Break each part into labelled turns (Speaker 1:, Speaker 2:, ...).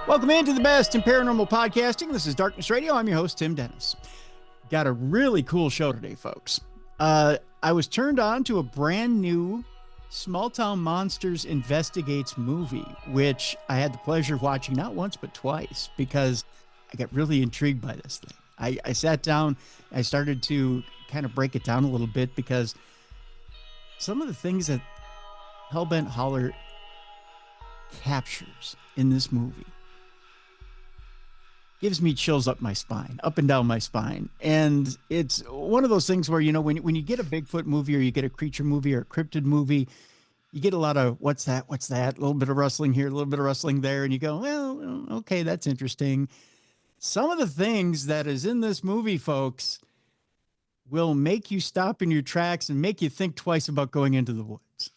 Speaker 1: Welcome into the best in paranormal podcasting. This is Darkness Radio. I'm your host, Tim Dennis. Got a really cool show today, folks. I was turned on to a brand new Small Town Monsters Investigates movie, which I had the pleasure of watching not once, but twice, because I got really intrigued by this thing. I sat down, I started to kind of break it down a little bit, because some of the things that Hellbentholler captures in this movie gives me chills up my spine, up and down my spine. And it's one of those things where, you know, when you get a Bigfoot movie or you get a creature movie or a cryptid movie, you get a lot of what's that, a little bit of rustling here, a little bit of rustling there, and you go, well, okay, that's interesting. Some of the things that is in this movie, folks, will make you stop in your tracks and make you think twice about going into the woods.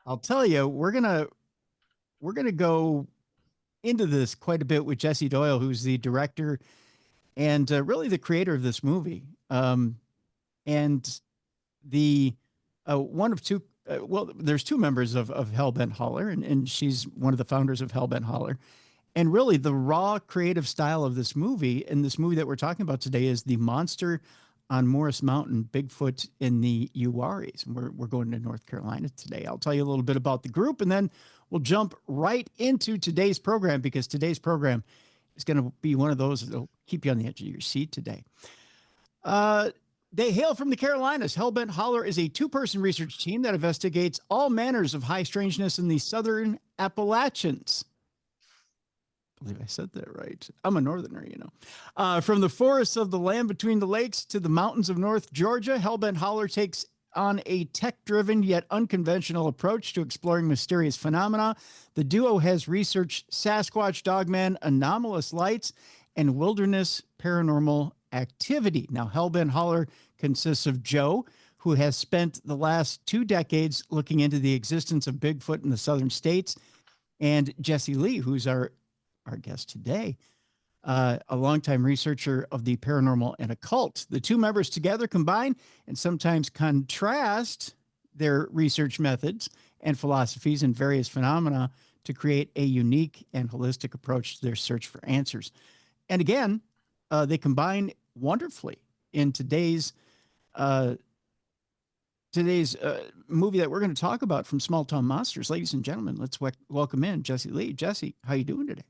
Speaker 1: I'll tell you, we're gonna go into this quite a bit with Jessi Doyle, who's the director and really the creator of this movie. And the one of two, well, there's two members of Hellbentholler, and she's one of the founders of Hellbentholler. And really the raw creative style of this movie, and this movie that we're talking about today, is The Monster on Morris Mountain, Bigfoot in the Uwharries. And we're going to North Carolina today. I'll tell you a little bit about the group, and then we'll jump right into today's program, because today's program is going to be one of those that'll keep you on the edge of your seat today. They hail from the Carolinas. Hellbentholler is a two-person research team that investigates all manners of high strangeness in the southern Appalachians. I believe I said that right. I'm a northerner, you know. From the forests of the land between the lakes to the mountains of North Georgia, Hellbentholler takes on a tech-driven yet unconventional approach to exploring mysterious phenomena. The duo has researched Sasquatch, dogman, anomalous lights, and wilderness paranormal activity. Now, Hellbentholler consists of Joe, who has spent the last 2 decades looking into the existence of Bigfoot in the southern states, and Jessileigh, who's our guest today, a longtime researcher of the paranormal and occult. The two members together combine and sometimes contrast their research methods and philosophies and various phenomena to create a unique and holistic approach to their search for answers. And again, they combine wonderfully in today's movie that we're going to talk about from Small Town Monsters. Ladies and gentlemen, let's welcome in Jessileigh. Jessi, how you doing today?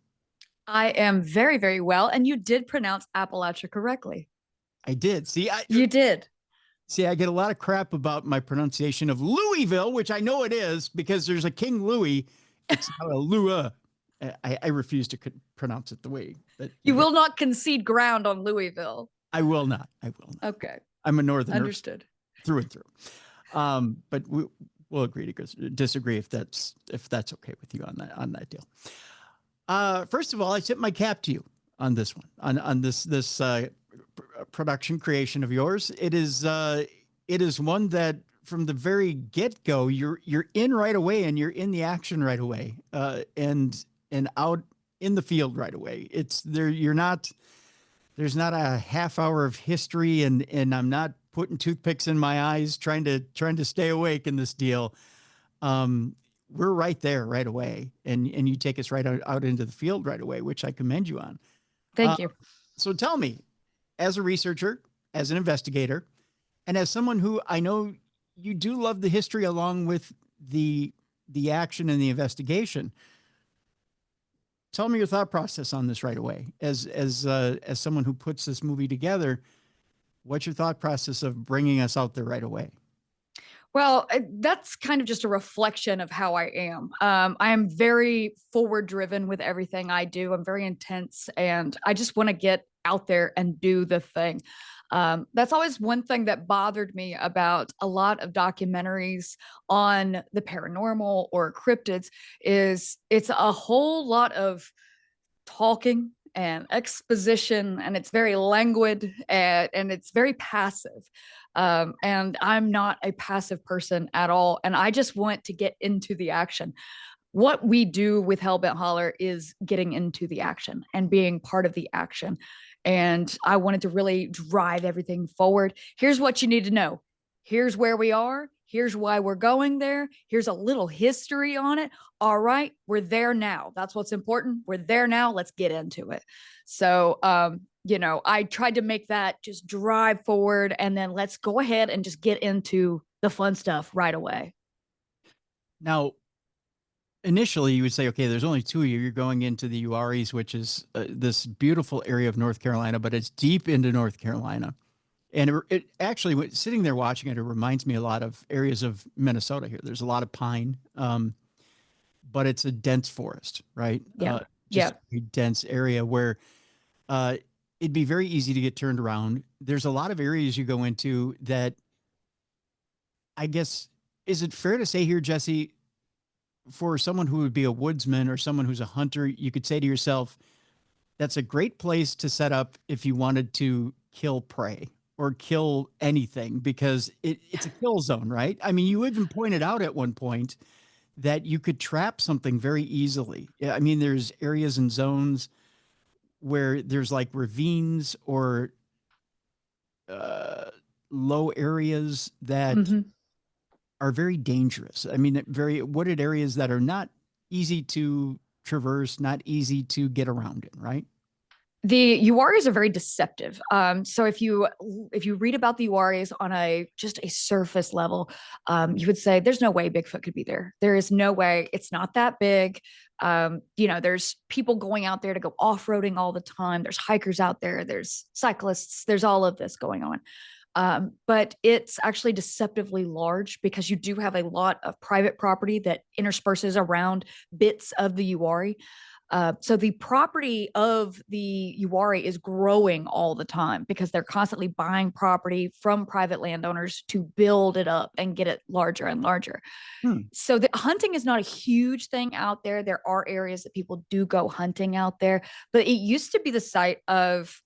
Speaker 2: I am very, very well. And you did pronounce Appalachia correctly.
Speaker 1: I did.
Speaker 2: You did.
Speaker 1: See, I get a lot of crap about my pronunciation of Louisville, which I know it is because there's a King Louis. It's not a Lua. I refuse to pronounce it the way that
Speaker 2: you will not concede ground on Louisville.
Speaker 1: I will not.
Speaker 2: Okay.
Speaker 1: I'm a northerner.
Speaker 2: Understood.
Speaker 1: Through and through. But we'll agree to disagree if that's okay with you on that deal. First of all, I tip my cap to you on this one, on this production creation of yours. It is one that from the very get-go, you're in right away, and you're in the action right away, and out in the field right away. It's there. There's not a half hour of history, and I'm not putting toothpicks in my eyes trying to stay awake in this deal. We're right there right away, and you take us right out into the field right away, which I commend you on.
Speaker 2: Thank you.
Speaker 1: So tell me, as a researcher, as an investigator, and as someone who I know you do love the history along with the action and the investigation, tell me your thought process on this right away. As someone who puts this movie together, what's your thought process of bringing us out there right away?
Speaker 2: Well, that's kind of just a reflection of how I am. I am very forward driven with everything I do. I'm very intense, and I just want to get out there and do the thing. That's always one thing that bothered me about a lot of documentaries on the paranormal or cryptids is it's a whole lot of talking and exposition, and it's very languid and it's very passive. And I'm not a passive person at all. And I just want to get into the action. What we do with Hellbentholler is getting into the action and being part of the action. And I wanted to really drive everything forward. Here's what you need to know. Here's where we are. Here's why we're going there. Here's a little history on it. All right, we're there now. That's what's important. We're there now. Let's get into it. So, I tried to make that just drive forward, and then let's go ahead and just get into the fun stuff right away.
Speaker 1: Now, initially, you would say, okay, there's only two of you. You're going into the Uwharries, which is this beautiful area of North Carolina, but it's deep into North Carolina. And it actually, sitting there watching it, it reminds me a lot of areas of Minnesota here. There's a lot of pine, but it's a dense forest, right?
Speaker 2: Yeah.
Speaker 1: Just
Speaker 2: Yeah.
Speaker 1: a dense area where uh, it'd be very easy to get turned around. There's a lot of areas you go into that, I guess, is it fair to say here, Jessi, for someone who would be a woodsman or someone who's a hunter, you could say to yourself, that's a great place to set up if you wanted to kill prey or kill anything, because it's a kill zone, right? I mean, you even pointed out at one point that you could trap something very easily. Yeah, I mean, there's areas and zones where there's like ravines or uh, low areas that
Speaker 2: Mm-hmm.
Speaker 1: are very dangerous. I mean, very wooded areas that are not easy to traverse, not easy to get around in, right?
Speaker 2: The Uwharries are very deceptive. So if you read about the Uwharries on a just a surface level, you would say there's no way Bigfoot could be there. There is no way. It's not that big. There's people going out there to go off-roading all the time. There's hikers out there. There's cyclists. There's all of this going on. But it's actually deceptively large because you do have a lot of private property that intersperses around bits of the Uwharrie. So the property of the Uwharrie is growing all the time because they're constantly buying property from private landowners to build it up and get it larger and larger.
Speaker 1: Hmm.
Speaker 2: So the hunting is not a huge thing out there. There are areas that people do go hunting out there, but it used to be the site of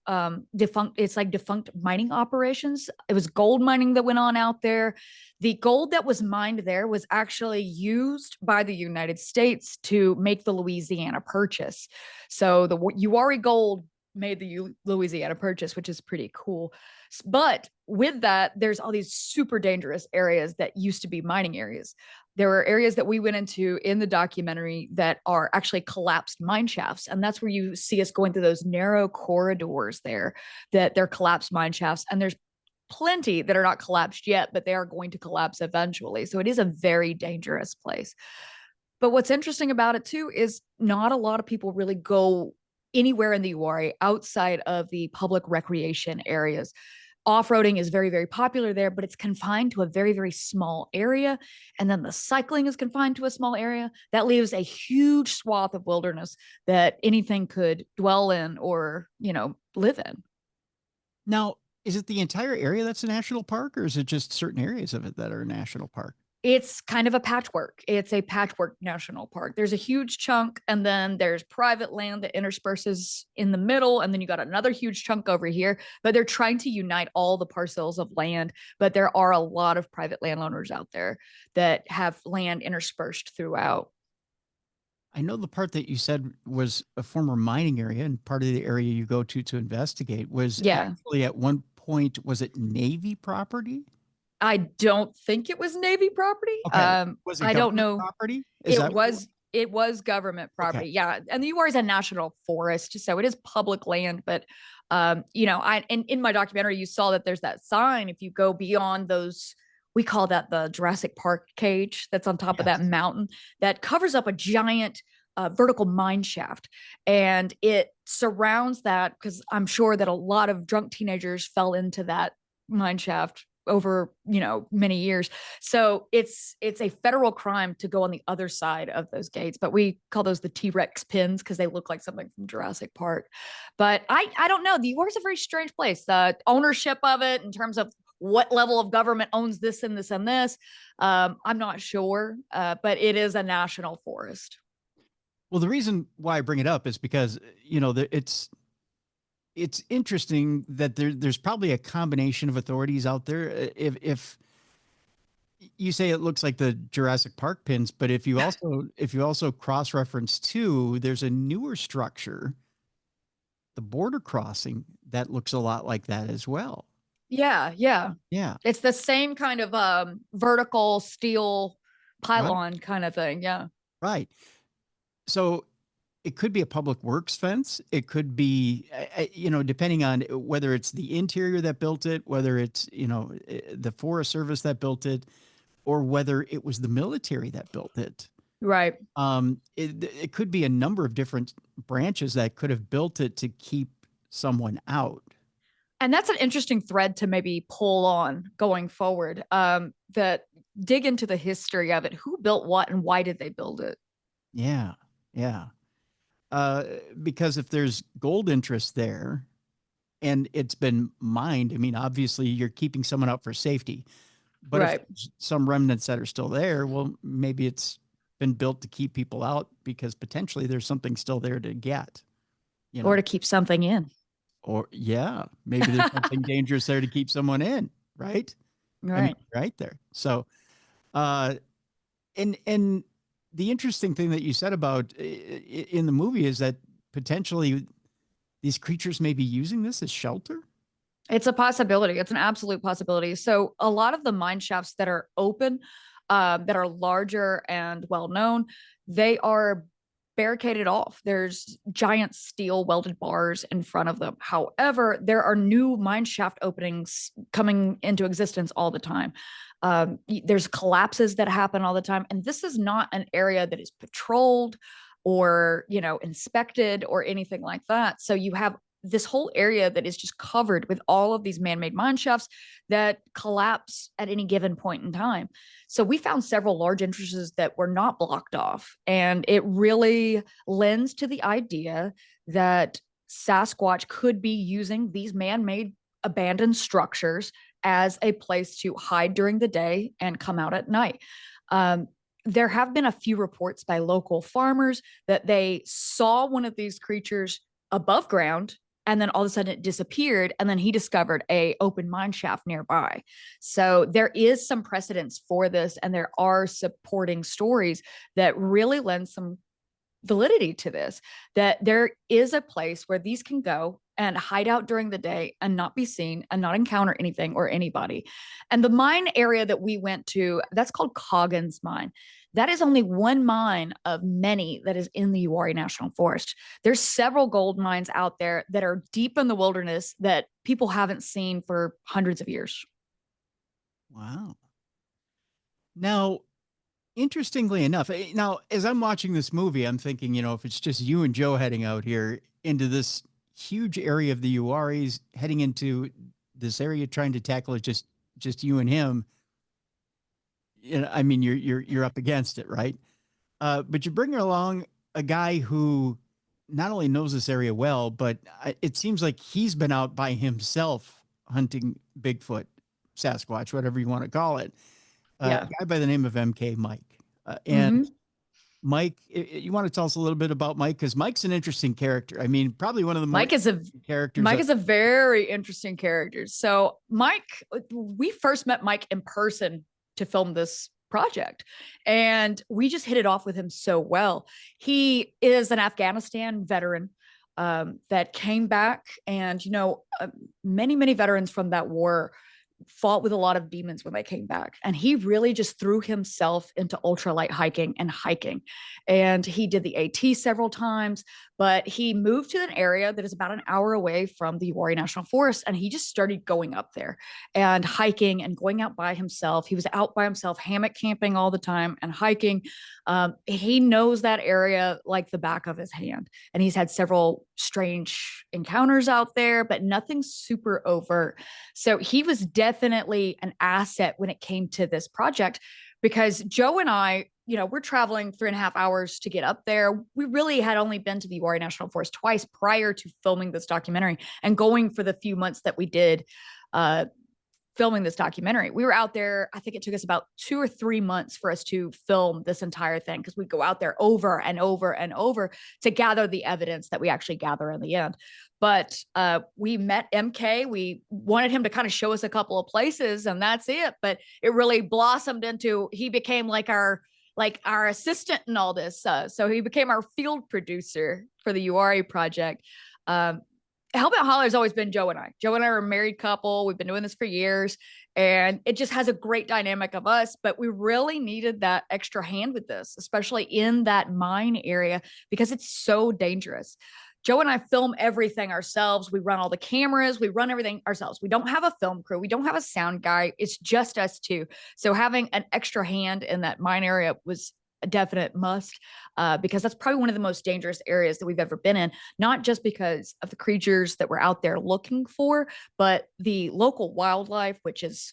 Speaker 2: defunct mining operations. It was gold mining that went on out there. The gold that was mined there was actually used by the United States to make the Louisiana Purchase. So the Uwharrie gold made the Louisiana Purchase, which is pretty cool. But with that, there's all these super dangerous areas that used to be mining areas. There are areas that we went into in the documentary that are actually collapsed mine shafts. And that's where you see us going through those narrow corridors there, that they're collapsed mine shafts. And there's plenty that are not collapsed yet, but they are going to collapse eventually. So it is a very dangerous place. But what's interesting about it too is not a lot of people really go anywhere in the Uwharrie outside of the public recreation areas. Off-roading is very, very popular there, but it's confined to a very, very small area. And then the cycling is confined to a small area. That leaves a huge swath of wilderness that anything could dwell in or, live in.
Speaker 1: Now, is it the entire area that's a national park, or is it just certain areas of it that are a national park?
Speaker 2: It's kind of a patchwork. It's a patchwork national park. There's a huge chunk, and then there's private land that intersperses in the middle, and then you got another huge chunk over here. But they're trying to unite all the parcels of land. But there are a lot of private landowners out there that have land interspersed throughout.
Speaker 1: I know the part that you said was a former mining area, and part of the area you go to investigate was
Speaker 2: Yeah.
Speaker 1: actually at one point, was it Navy property?
Speaker 2: I don't think it was Navy property.
Speaker 1: Okay. Was it
Speaker 2: I don't
Speaker 1: government
Speaker 2: know.
Speaker 1: property? Is
Speaker 2: It
Speaker 1: that what it was?
Speaker 2: was it was government
Speaker 1: Okay.
Speaker 2: property. Yeah. And the Uwharrie is a national forest, so it is public land. But I in my documentary, you saw that there's that sign. If you go beyond those, we call that the Jurassic Park cage that's on top of that
Speaker 1: Yes.
Speaker 2: mountain that covers up a giant vertical mine shaft. And it surrounds that because I'm sure that a lot of drunk teenagers fell into that mine shaft over many years. So it's a federal crime to go on the other side of those gates, but we call those the T-Rex pins because they look like something from Jurassic Park. But I don't know, the Uwharrie is a very strange place. The ownership of it in terms of what level of government owns this and this and this, I'm not sure, but it is a national forest.
Speaker 1: Well, the reason why I bring it up is because, it's interesting that there's probably a combination of authorities out there. If you say it looks like the Jurassic Park pins, but if you also cross reference too, there's a newer structure, the border crossing, that looks a lot like that as well.
Speaker 2: Yeah, yeah.
Speaker 1: Yeah,
Speaker 2: It's the same kind of vertical steel
Speaker 1: right,
Speaker 2: pylon kind of thing. Yeah.
Speaker 1: right. So it could be a public works fence. It could be, depending on whether it's the interior that built it, whether it's, the Forest Service that built it, or whether it was the military that built it.
Speaker 2: Right.
Speaker 1: It could be a number of different branches that could have built it to keep someone out.
Speaker 2: And that's an interesting thread to maybe pull on going forward. That dig into the history of it. Who built what and why did they build it?
Speaker 1: Yeah, yeah. Uh, because if there's gold interest there and it's been mined, I mean, obviously you're keeping someone out for safety. But if
Speaker 2: Right.
Speaker 1: there's some remnants that are still there, well, maybe it's been built to keep people out because potentially there's something still there to get, you
Speaker 2: Or
Speaker 1: know,
Speaker 2: to keep something in.
Speaker 1: or yeah, maybe there's something dangerous there to keep someone in, right? I mean,
Speaker 2: Right.
Speaker 1: right there. So, uh, and the interesting thing that you said about in the movie is that potentially these creatures may be using this as shelter.
Speaker 2: It's a possibility. It's an absolute possibility. So a lot of the mine shafts that are open, that are larger and well known, they are barricaded off. There's giant steel welded bars in front of them. However, there are new mine shaft openings coming into existence all the time. There's collapses that happen all the time, and this is not an area that is patrolled or inspected or anything like that. So you have this whole area that is just covered with all of these man-made mine shafts that collapse at any given point in time. So we found several large entrances that were not blocked off, and it really lends to the idea that Sasquatch could be using these man-made abandoned structures as a place to hide during the day and come out at night. There have been a few reports by local farmers that they saw one of these creatures above ground, and then all of a sudden it disappeared, and then he discovered a open mine shaft nearby. So there is some precedence for this, and there are supporting stories that really lend some validity to this, that there is a place where these can go and hide out during the day and not be seen and not encounter anything or anybody. And the mine area that we went to, that's called Coggins Mine. That is only one mine of many that is in the Uwharrie National Forest. There's several gold mines out there that are deep in the wilderness that people haven't seen for hundreds of years.
Speaker 1: Wow. Now, interestingly enough, now as I'm watching this movie, I'm thinking, if it's just you and Joe heading out here into this huge area of the Uwharries, heading into this area trying to tackle it, just you and him. I mean, you're up against it, right? But you bring along a guy who not only knows this area well, but it seems like he's been out by himself hunting Bigfoot, Sasquatch, whatever you want to call it. A
Speaker 2: Yeah.
Speaker 1: guy by the name of MK Mike. And
Speaker 2: Mm-hmm.
Speaker 1: Mike, you want to tell us a little bit about Mike? Because Mike's an interesting character. I mean, probably one of the more
Speaker 2: Mike is a
Speaker 1: characters.
Speaker 2: Mike is a very interesting character. So Mike, we first met Mike in person to film this project, and we just hit it off with him so well. He is an Afghanistan veteran that came back, and many veterans from that war fought with a lot of demons when they came back, and he really just threw himself into ultralight hiking and hiking. And he did the AT several times, but he moved to an area that is about an hour away from the Uwharrie National Forest, and he just started going up there and hiking and going out by himself. He was out by himself, hammock camping all the time and hiking. He knows that area like the back of his hand, and he's had several strange encounters out there, but nothing super overt. So he was definitely an asset when it came to this project, because Joe and I, we're traveling 3.5 hours to get up there. We really had only been to the Uwharrie National Forest twice prior to filming this documentary and going for the few months that we did filming this documentary. We were out there, I think it took us about 2 or 3 months for us to film this entire thing, because we go out there over and over and over to gather the evidence that we actually gather in the end. But we met MK. We wanted him to kind of show us a couple of places, and that's it. But it really blossomed into, he became like our assistant in all this. So he became our field producer for the Uwharrie project. Hellbentholler has always been Joe and I. Joe and I are a married couple. We've been doing this for years, and it just has a great dynamic of us. But we really needed that extra hand with this, especially in that mine area, because it's so dangerous. Joe and I film everything ourselves. We run all the cameras, we run everything ourselves. We don't have a film crew, we don't have a sound guy. It's just us two. So having an extra hand in that mine area was a definite must, because that's probably one of the most dangerous areas that we've ever been in, not just because of the creatures that we're out there looking for, but the local wildlife, which is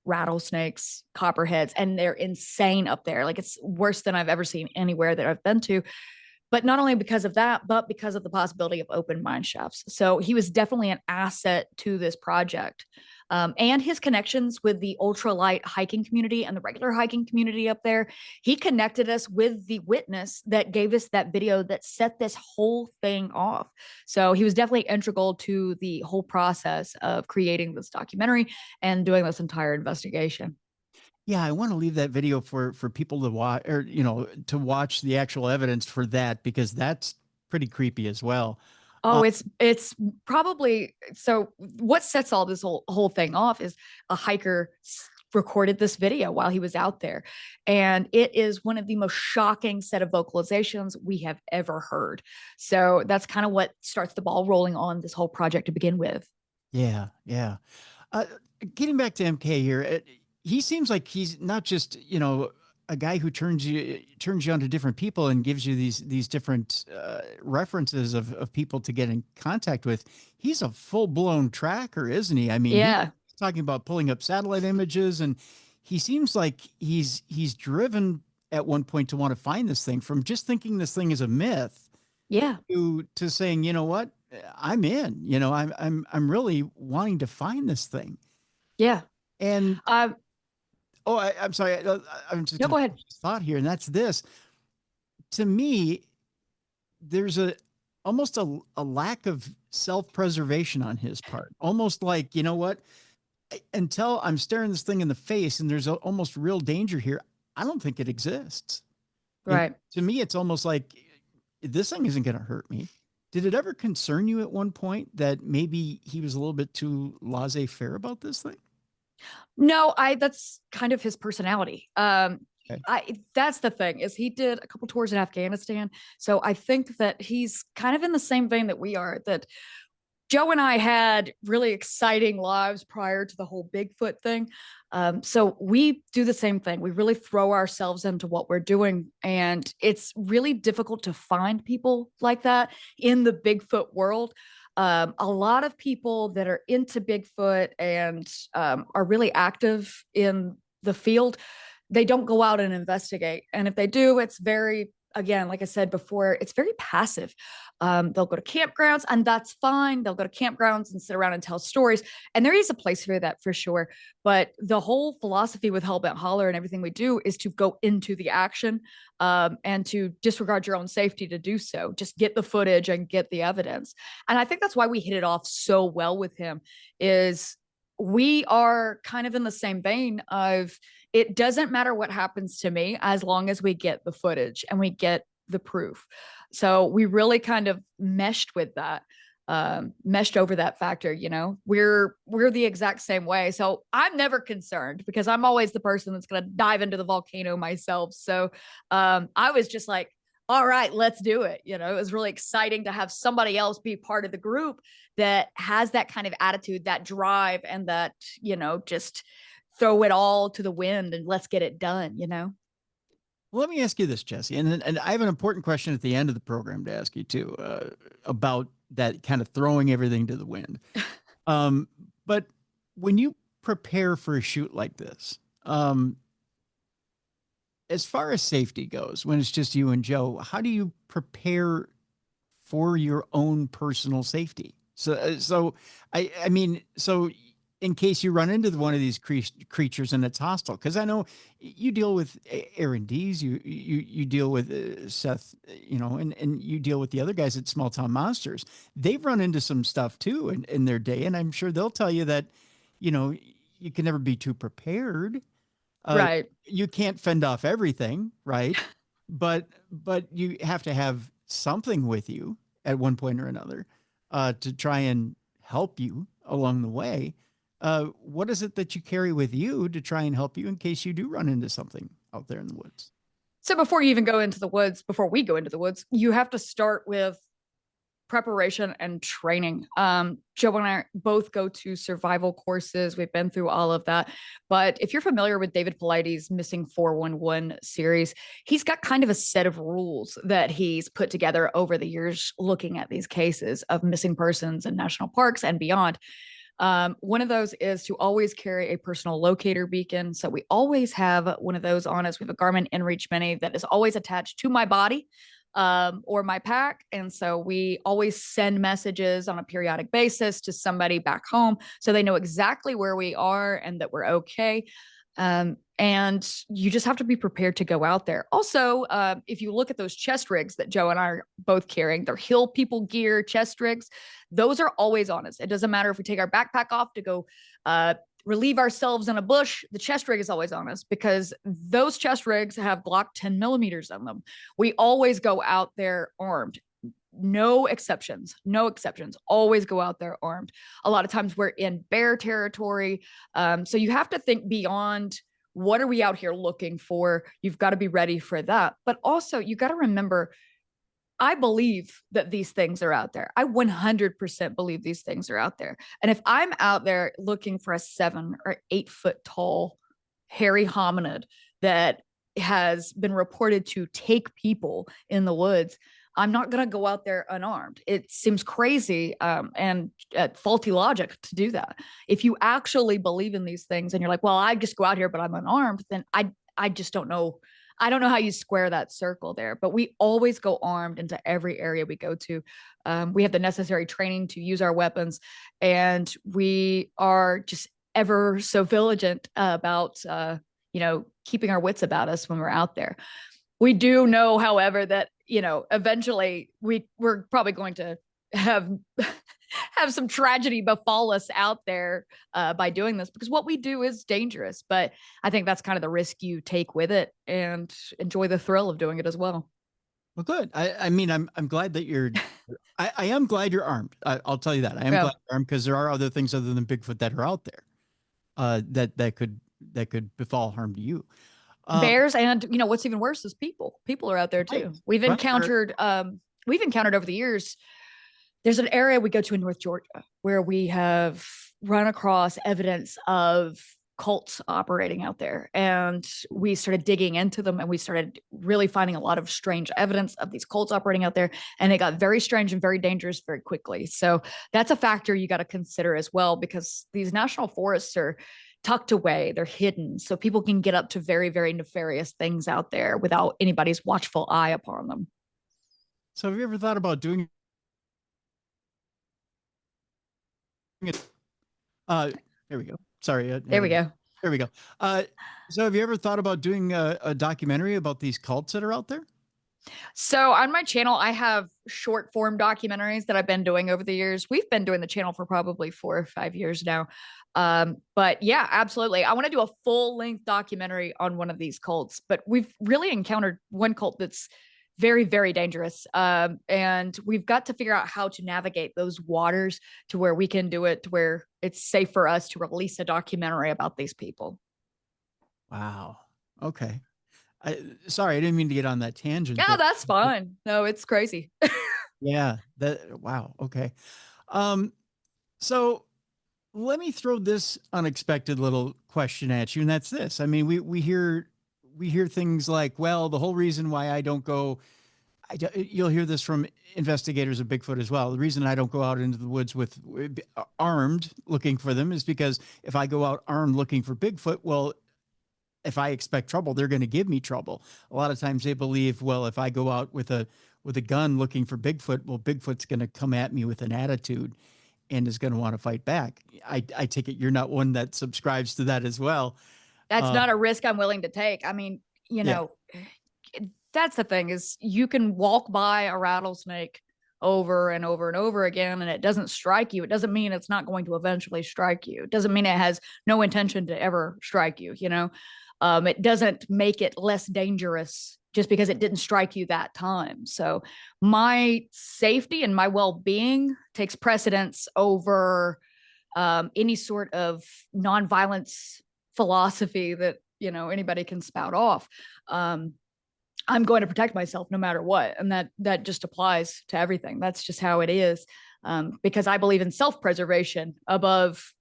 Speaker 2: rattlesnakes, copperheads, and they're insane up there. Like, it's worse than I've ever seen anywhere that I've been to. But not only because of that, but because of the possibility of open mine shafts. So he was definitely an asset to this project. And his connections with the ultralight hiking community and the regular hiking community up there. He connected us with the witness that gave us that video that set this whole thing off. So he was definitely integral to the whole process of creating this documentary and doing this entire investigation.
Speaker 1: Yeah, I want to leave that video for people to watch, or to watch the actual evidence for that, because that's pretty creepy as well.
Speaker 2: Oh, it's probably so. What sets all this whole thing off is a hiker recorded this video while he was out there, and it is one of the most shocking set of vocalizations we have ever heard. So that's kind of what starts the ball rolling on this whole project to begin with.
Speaker 1: Yeah, yeah. Uh, Getting back to MK here, he seems like he's not just a guy who turns you on to different people and gives you these different references of people to get in contact with. He's a full blown tracker, isn't he? I mean, he's
Speaker 2: Yeah,
Speaker 1: talking about pulling up satellite images, and he seems like he's driven at one point to want to find this thing, from just thinking this thing is a myth
Speaker 2: yeah,
Speaker 1: to saying, you know what, I'm in. I'm really wanting to find this thing.
Speaker 2: yeah.
Speaker 1: And
Speaker 2: Um,
Speaker 1: I'm sorry, I'm just
Speaker 2: no,
Speaker 1: going to
Speaker 2: go ahead.
Speaker 1: finish this thought here, and that's this. To me, there's almost a lack of self-preservation on his part. Almost like, you know what? Until I'm staring this thing in the face and there's almost real danger here, I don't think it exists.
Speaker 2: Right.
Speaker 1: To me, it's almost like this thing isn't going to hurt me. Did it ever concern you at one point that maybe he was a little bit too laissez-faire about this thing?
Speaker 2: No, that's kind of his personality.
Speaker 1: Okay.
Speaker 2: That's the thing, is he did a couple tours in Afghanistan. So I think that he's kind of in the same vein that we are, that Joe and I had really exciting lives prior to the whole Bigfoot thing. So we do the same thing. We really throw ourselves into what we're doing. And it's really difficult to find people like that in the Bigfoot world. A lot of people that are into Bigfoot and are really active in the field, they don't go out and investigate. And if they do, it's very, again, like I said before, it's very passive. They'll go to campgrounds, and that's fine. They'll go to campgrounds and sit around and tell stories. And there is a place for that for sure. But the whole philosophy with Hellbentholler and everything we do is to go into the action, and to disregard your own safety to do so. Just get the footage and get the evidence. And I think that's why we hit it off so well with him, is we are kind of in the same vein of, it doesn't matter what happens to me as long as we get the footage and we get the proof. So we really kind of meshed with that, meshed over that factor. We're the exact same way. So I'm never concerned, because I'm always the person that's going to dive into the volcano myself. So I was just like, all right, let's do it. It was really exciting to have somebody else be part of the group that has that kind of attitude, that drive, and that, just throw it all to the wind and let's get it done.
Speaker 1: Well, let me ask you this, Jessi, and I have an important question at the end of the program to ask you too, about that kind of throwing everything to the wind. But when you prepare for a shoot like this, as far as safety goes, when it's just you and Joe, how do you prepare for your own personal safety? So in case you run into one of these creatures and it's hostile, because I know you deal with R&Ds, you deal with Seth, and you deal with the other guys at Small Town Monsters. They've run into some stuff too in their day, and I'm sure they'll tell you that, you can never be too prepared.
Speaker 2: Right.
Speaker 1: You can't fend off everything, right? But you have to have something with you at one point or another. to try and help you along the way. What is it that you carry with you to try and help you in case you do run into something out there in the woods?
Speaker 2: So before you even go into the woods, before we go into the woods, you have to start with preparation and training. Joe and I both go to survival courses. We've been through all of that. But if you're familiar with David Paulides' Missing 411 series, he's got kind of a set of rules that he's put together over the years looking at these cases of missing persons in national parks and beyond. One of those is to always carry a personal locator beacon. So we always have one of those on us. We have a Garmin InReach Mini that is always attached to my body or my pack. And so we always send messages on a periodic basis to somebody back home so they know exactly where we are and that we're okay. And you just have to be prepared to go out there. Also, if you look at those chest rigs that Joe and I are both carrying, they're Hill People gear chest rigs. Those are always on us. It doesn't matter if we take our backpack off to go relieve ourselves in a bush, the chest rig is always on us because those chest rigs have Glock 10 millimeters on them. We always go out there armed. No exceptions, no exceptions. Always go out there armed. A lot of times we're in bear territory. So you have to think beyond what are we out here looking for? You've got to be ready for that. But also you got to remember, I believe that these things are out there. I 100% believe these things are out there. And if I'm out there looking for a 7 or 8 foot tall, hairy hominid that has been reported to take people in the woods, I'm not going to go out there unarmed. It seems crazy and faulty logic to do that. If you actually believe in these things and you're like, well, I just go out here, but I'm unarmed, then I just don't know. I don't know how you square that circle there, but we always go armed into every area we go to. We have the necessary training to use our weapons, and we are just ever so vigilant about, keeping our wits about us when we're out there. We do know, however, that, eventually we're probably going to have some tragedy befall us out there by doing this, because what we do is dangerous. But I think that's kind of the risk you take with it, and enjoy the thrill of doing it as well.
Speaker 1: Well, good. I mean, I'm glad that you're. I am glad you're armed. I'll tell you that. I am glad you're armed, because there are other things other than Bigfoot that are out there that could befall harm to you.
Speaker 2: Bears, and what's even worse is people. People are out there too. Right. We've encountered over the years. There's an area we go to in North Georgia where we have run across evidence of cults operating out there. And we started digging into them, and we started really finding a lot of strange evidence of these cults operating out there. And it got very strange and very dangerous very quickly. So that's a factor you got to consider as well, because these national forests are tucked away, they're hidden. So people can get up to very, very nefarious things out there without anybody's watchful eye upon them.
Speaker 1: So have you ever thought about doing it? There we go. Sorry.
Speaker 2: There we go.
Speaker 1: There we go. So have you ever thought about doing a documentary about these cults that are out there?
Speaker 2: So on my channel, I have short form documentaries that I've been doing over the years. We've been doing the channel for probably 4 or 5 years now. But yeah, absolutely. I want to do a full length documentary on one of these cults, but we've really encountered one cult that's very, very dangerous. And we've got to figure out how to navigate those waters to where we can do it, to where it's safe for us to release a documentary about these people.
Speaker 1: Wow. Okay. Sorry, I didn't mean to get on that tangent.
Speaker 2: Yeah, that's fine. No, it's crazy.
Speaker 1: Yeah. Wow. Okay. So let me throw this unexpected little question at you, and that's this. I mean, we hear things like, well, the whole reason why I don't go, you'll hear this from investigators of Bigfoot as well. The reason I don't go out into the woods with armed looking for them is because if I go out armed looking for Bigfoot, well, if I expect trouble, they're going to give me trouble. A lot of times they believe, well, if I go out with a gun looking for Bigfoot, well, Bigfoot's going to come at me with an attitude and is going to want to fight back. I take it you're not one that subscribes to that as well.
Speaker 2: That's not a risk I'm willing to take. I mean, that's the thing, is you can walk by a rattlesnake over and over and over again, and it doesn't strike you. It doesn't mean it's not going to eventually strike you. It doesn't mean it has no intention to ever strike you. It doesn't make it less dangerous just because it didn't strike you that time. So my safety and my well-being takes precedence over any sort of nonviolence philosophy that, you know, anybody can spout off. I'm going to protect myself no matter what. And that just applies to everything. That's just how it is. Because I believe in self-preservation above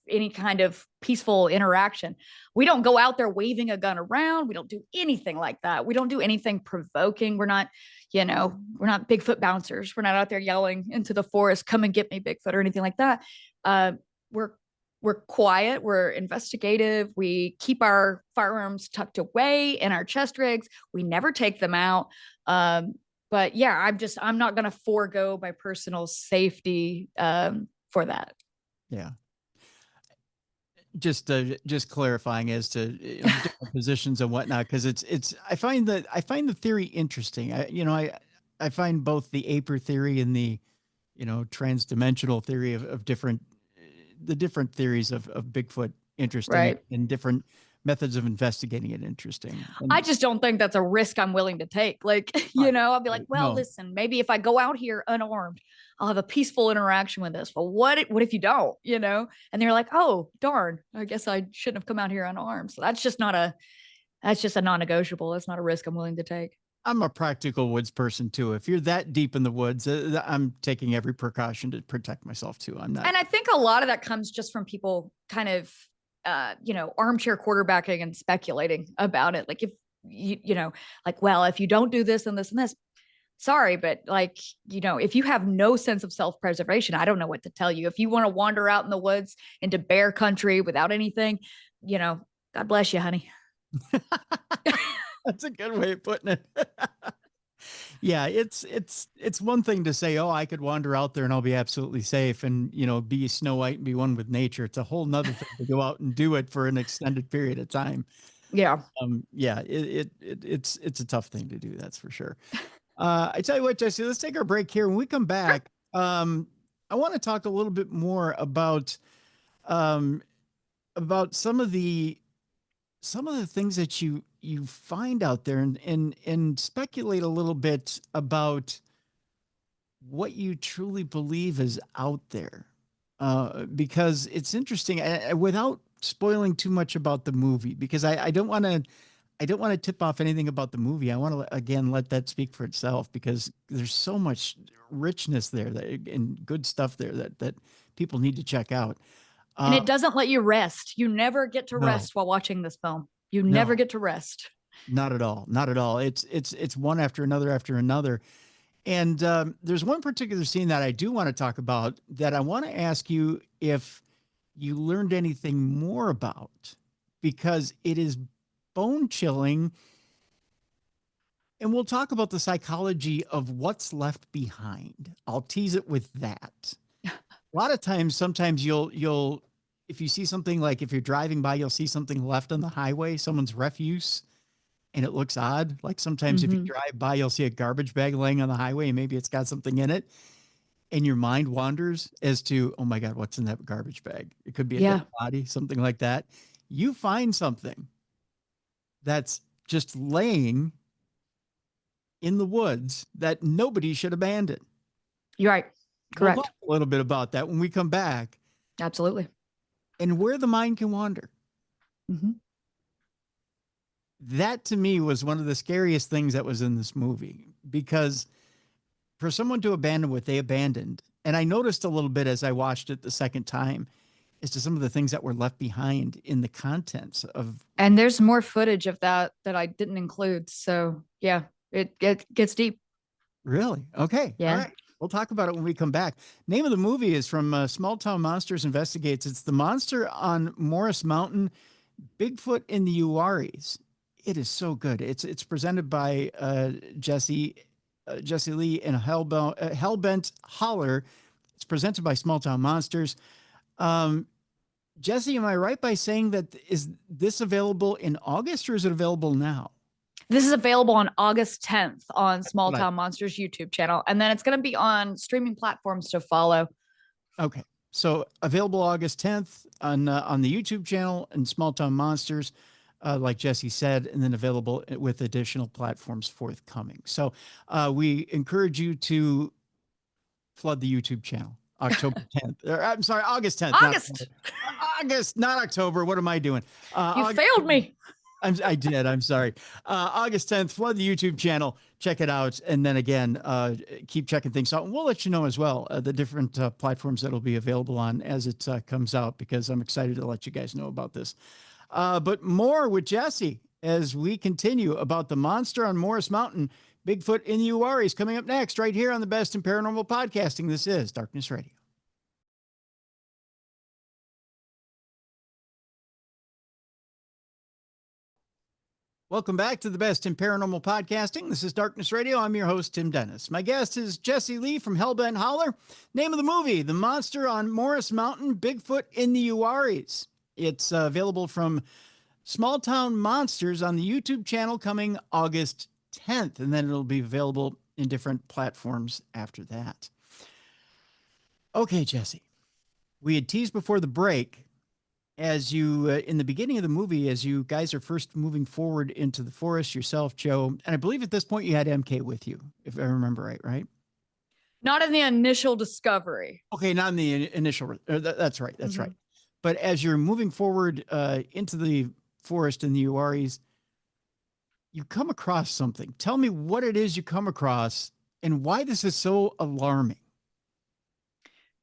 Speaker 2: any kind of peaceful interaction. We don't go out there waving a gun around. We don't do anything like that. We don't do anything provoking. We're not, you know, we're not Bigfoot bouncers. We're not out there yelling into the forest, come and get me, Bigfoot, or anything like that. We're quiet. We're investigative. We keep our firearms tucked away in our chest rigs. We never take them out. But yeah, I'm not going to forego my personal safety for that.
Speaker 1: Yeah. Just clarifying as to different positions and whatnot, because I find the theory interesting. I find both the Aper theory and the, you know, transdimensional theory of different theories of Bigfoot interesting,
Speaker 2: right,
Speaker 1: and different methods of investigating it interesting. And
Speaker 2: I just don't think that's a risk I'm willing to take. Like, you know, I'll be like, well, listen, maybe if I go out here unarmed, I'll have a peaceful interaction with this. But what if you don't, you know? And they're like, oh, darn, I guess I shouldn't have come out here unarmed. So that's just a non-negotiable. That's not a risk I'm willing to take.
Speaker 1: I'm a practical woods person too. If you're that deep in the woods, I'm taking every precaution to protect myself too. I'm not.
Speaker 2: And I think a lot of that comes just from people kind of, you know, armchair quarterbacking and speculating about it. Like if you know, like, well, if you don't do this and this and this, sorry, but like, you know, if you have no sense of self-preservation, I don't know what to tell you. If you want to wander out in the woods into bear country without anything, you know, God bless you, honey.
Speaker 1: That's a good way of putting it. Yeah, it's one thing to say, oh, I could wander out there and I'll be absolutely safe and, you know, be Snow White and be one with nature. It's a whole nother thing to go out and do it for an extended period of time.
Speaker 2: Yeah.
Speaker 1: Yeah, it's a tough thing to do. That's for sure. I tell you what, Jessi, let's take our break here. When we come back, I want to talk a little bit more about some of the things that you find out there, and speculate a little bit about what you truly believe is out there, because it's interesting, without spoiling too much about the movie, because I don't want to tip off anything about the movie. I want to, again, let that speak for itself, because there's so much richness there and good stuff there that people need to check out.
Speaker 2: And it doesn't let you rest. You never get to rest while watching this film. You never get to rest.
Speaker 1: Not at all. Not at all. It's one after another. And there's one particular scene that I do want to talk about, that I want to ask you if you learned anything more about, because it is bone chilling. And we'll talk about the psychology of what's left behind. I'll tease it with that. A lot of times, sometimes you'll, if you see something, like if you're driving by, you'll see something left on the highway, someone's refuse, and it looks odd. Like sometimes if you drive by, you'll see a garbage bag laying on the highway and maybe it's got something in it, and your mind wanders as to, oh my God, what's in that garbage bag? It could be a dead body, something like that. You find something that's just laying in the woods that nobody should abandon.
Speaker 2: You're right. Correct.
Speaker 1: We'll talk a little bit about that when we come back.
Speaker 2: Absolutely.
Speaker 1: And where the mind can wander. That to me was one of the scariest things that was in this movie, because for someone to abandon what they abandoned, and I noticed a little bit as I watched it the second time, as to some of the things that were left behind in the contents of.
Speaker 2: And there's more footage of that I didn't include. So yeah, it gets deep.
Speaker 1: Really? Okay.
Speaker 2: Yeah.
Speaker 1: All right. We'll talk about it when we come back. Name of the movie is from Small Town Monsters Investigates. It's The Monster on Morris Mountain, Bigfoot in the Uwharries. It is so good. It's presented by Jessileigh and hellbentholler. It's presented by Small Town Monsters. Jessi, am I right by saying that is this available in August, or is it available now?
Speaker 2: This is available on August 10th on Small Town Monsters YouTube channel. And then it's going to be on streaming platforms to follow.
Speaker 1: Okay. So available August 10th on the YouTube channel and Small Town Monsters. like Jessi said, and then available with additional platforms forthcoming. So we encourage you to flood the YouTube channel. October 10th. I'm sorry, August 10th.
Speaker 2: August.
Speaker 1: August, not October. What am I doing?
Speaker 2: You failed me.
Speaker 1: I did. I'm sorry. August 10th, flood the YouTube channel. Check it out. And then again, keep checking things out. And we'll let you know as well the different platforms that will be available on as it comes out, because I'm excited to let you guys know about this. But more with Jessi as we continue about the monster on Morris Mountain, Bigfoot in the Uwharries, coming up next right here on the Best in Paranormal Podcasting. This is Darkness Radio. Welcome back to the Best in Paranormal Podcasting. This is Darkness Radio. I'm your host, Tim Dennis. My guest is Jessileigh from Hellbentholler. Name of the movie, The Monster on Morris Mountain, Bigfoot in the Uwharries. It's available from Small Town Monsters on the YouTube channel coming August 10th, and then it'll be available in different platforms after that. Okay, Jessi, we had teased before the break, as you, in the beginning of the movie, as you guys are first moving forward into the forest, yourself, Joe, and I believe at this point you had MK with you, if I remember right?
Speaker 2: Not in the initial discovery.
Speaker 1: Okay, not in the initial, that's right, that's right. But as you're moving forward into the forest in the Uwharries, you come across something. Tell me what it is you come across and why this is so alarming.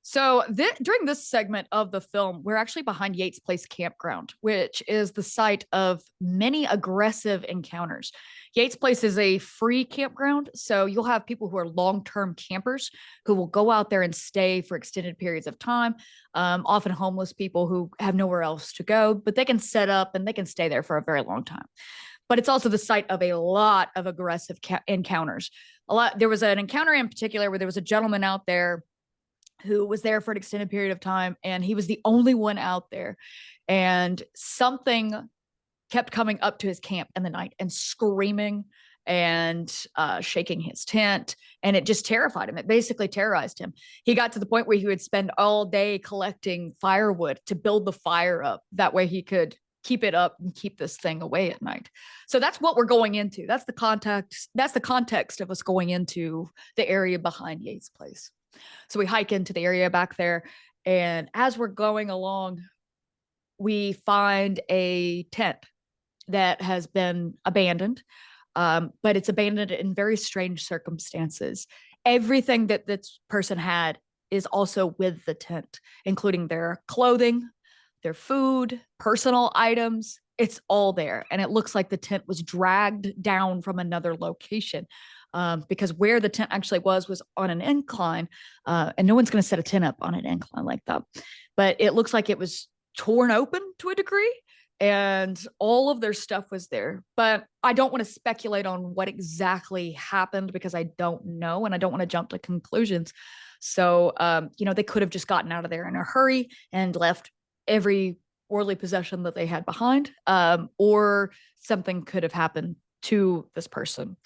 Speaker 2: So during this segment of the film, we're actually behind Yates Place Campground, which is the site of many aggressive encounters. Yates Place is a free campground, so you'll have people who are long-term campers who will go out there and stay for extended periods of time, often homeless people who have nowhere else to go, but they can set up and they can stay there for a very long time. But it's also the site of a lot of aggressive encounters. There was an encounter in particular where there was a gentleman out there who was there for an extended period of time, and he was the only one out there. And something kept coming up to his camp in the night and screaming and shaking his tent. And it just terrified him. It basically terrorized him. He got to the point where he would spend all day collecting firewood to build the fire up. That way he could keep it up and keep this thing away at night. So that's what we're going into. That's the context. That's the context of us going into the area behind Yates Place. So we hike into the area back there. And as we're going along, we find a tent that has been abandoned, but it's abandoned in very strange circumstances. Everything that this person had is also with the tent, including their clothing, their food, personal items. It's all there. And it looks like the tent was dragged down from another location. Because where the tent actually was on an incline, and no one's going to set a tent up on an incline like that. But it looks like it was torn open to a degree, and all of their stuff was there. But I don't want to speculate on what exactly happened because I don't know, and I don't want to jump to conclusions. So, they could have just gotten out of there in a hurry and left every worldly possession that they had behind, or something could have happened to this person.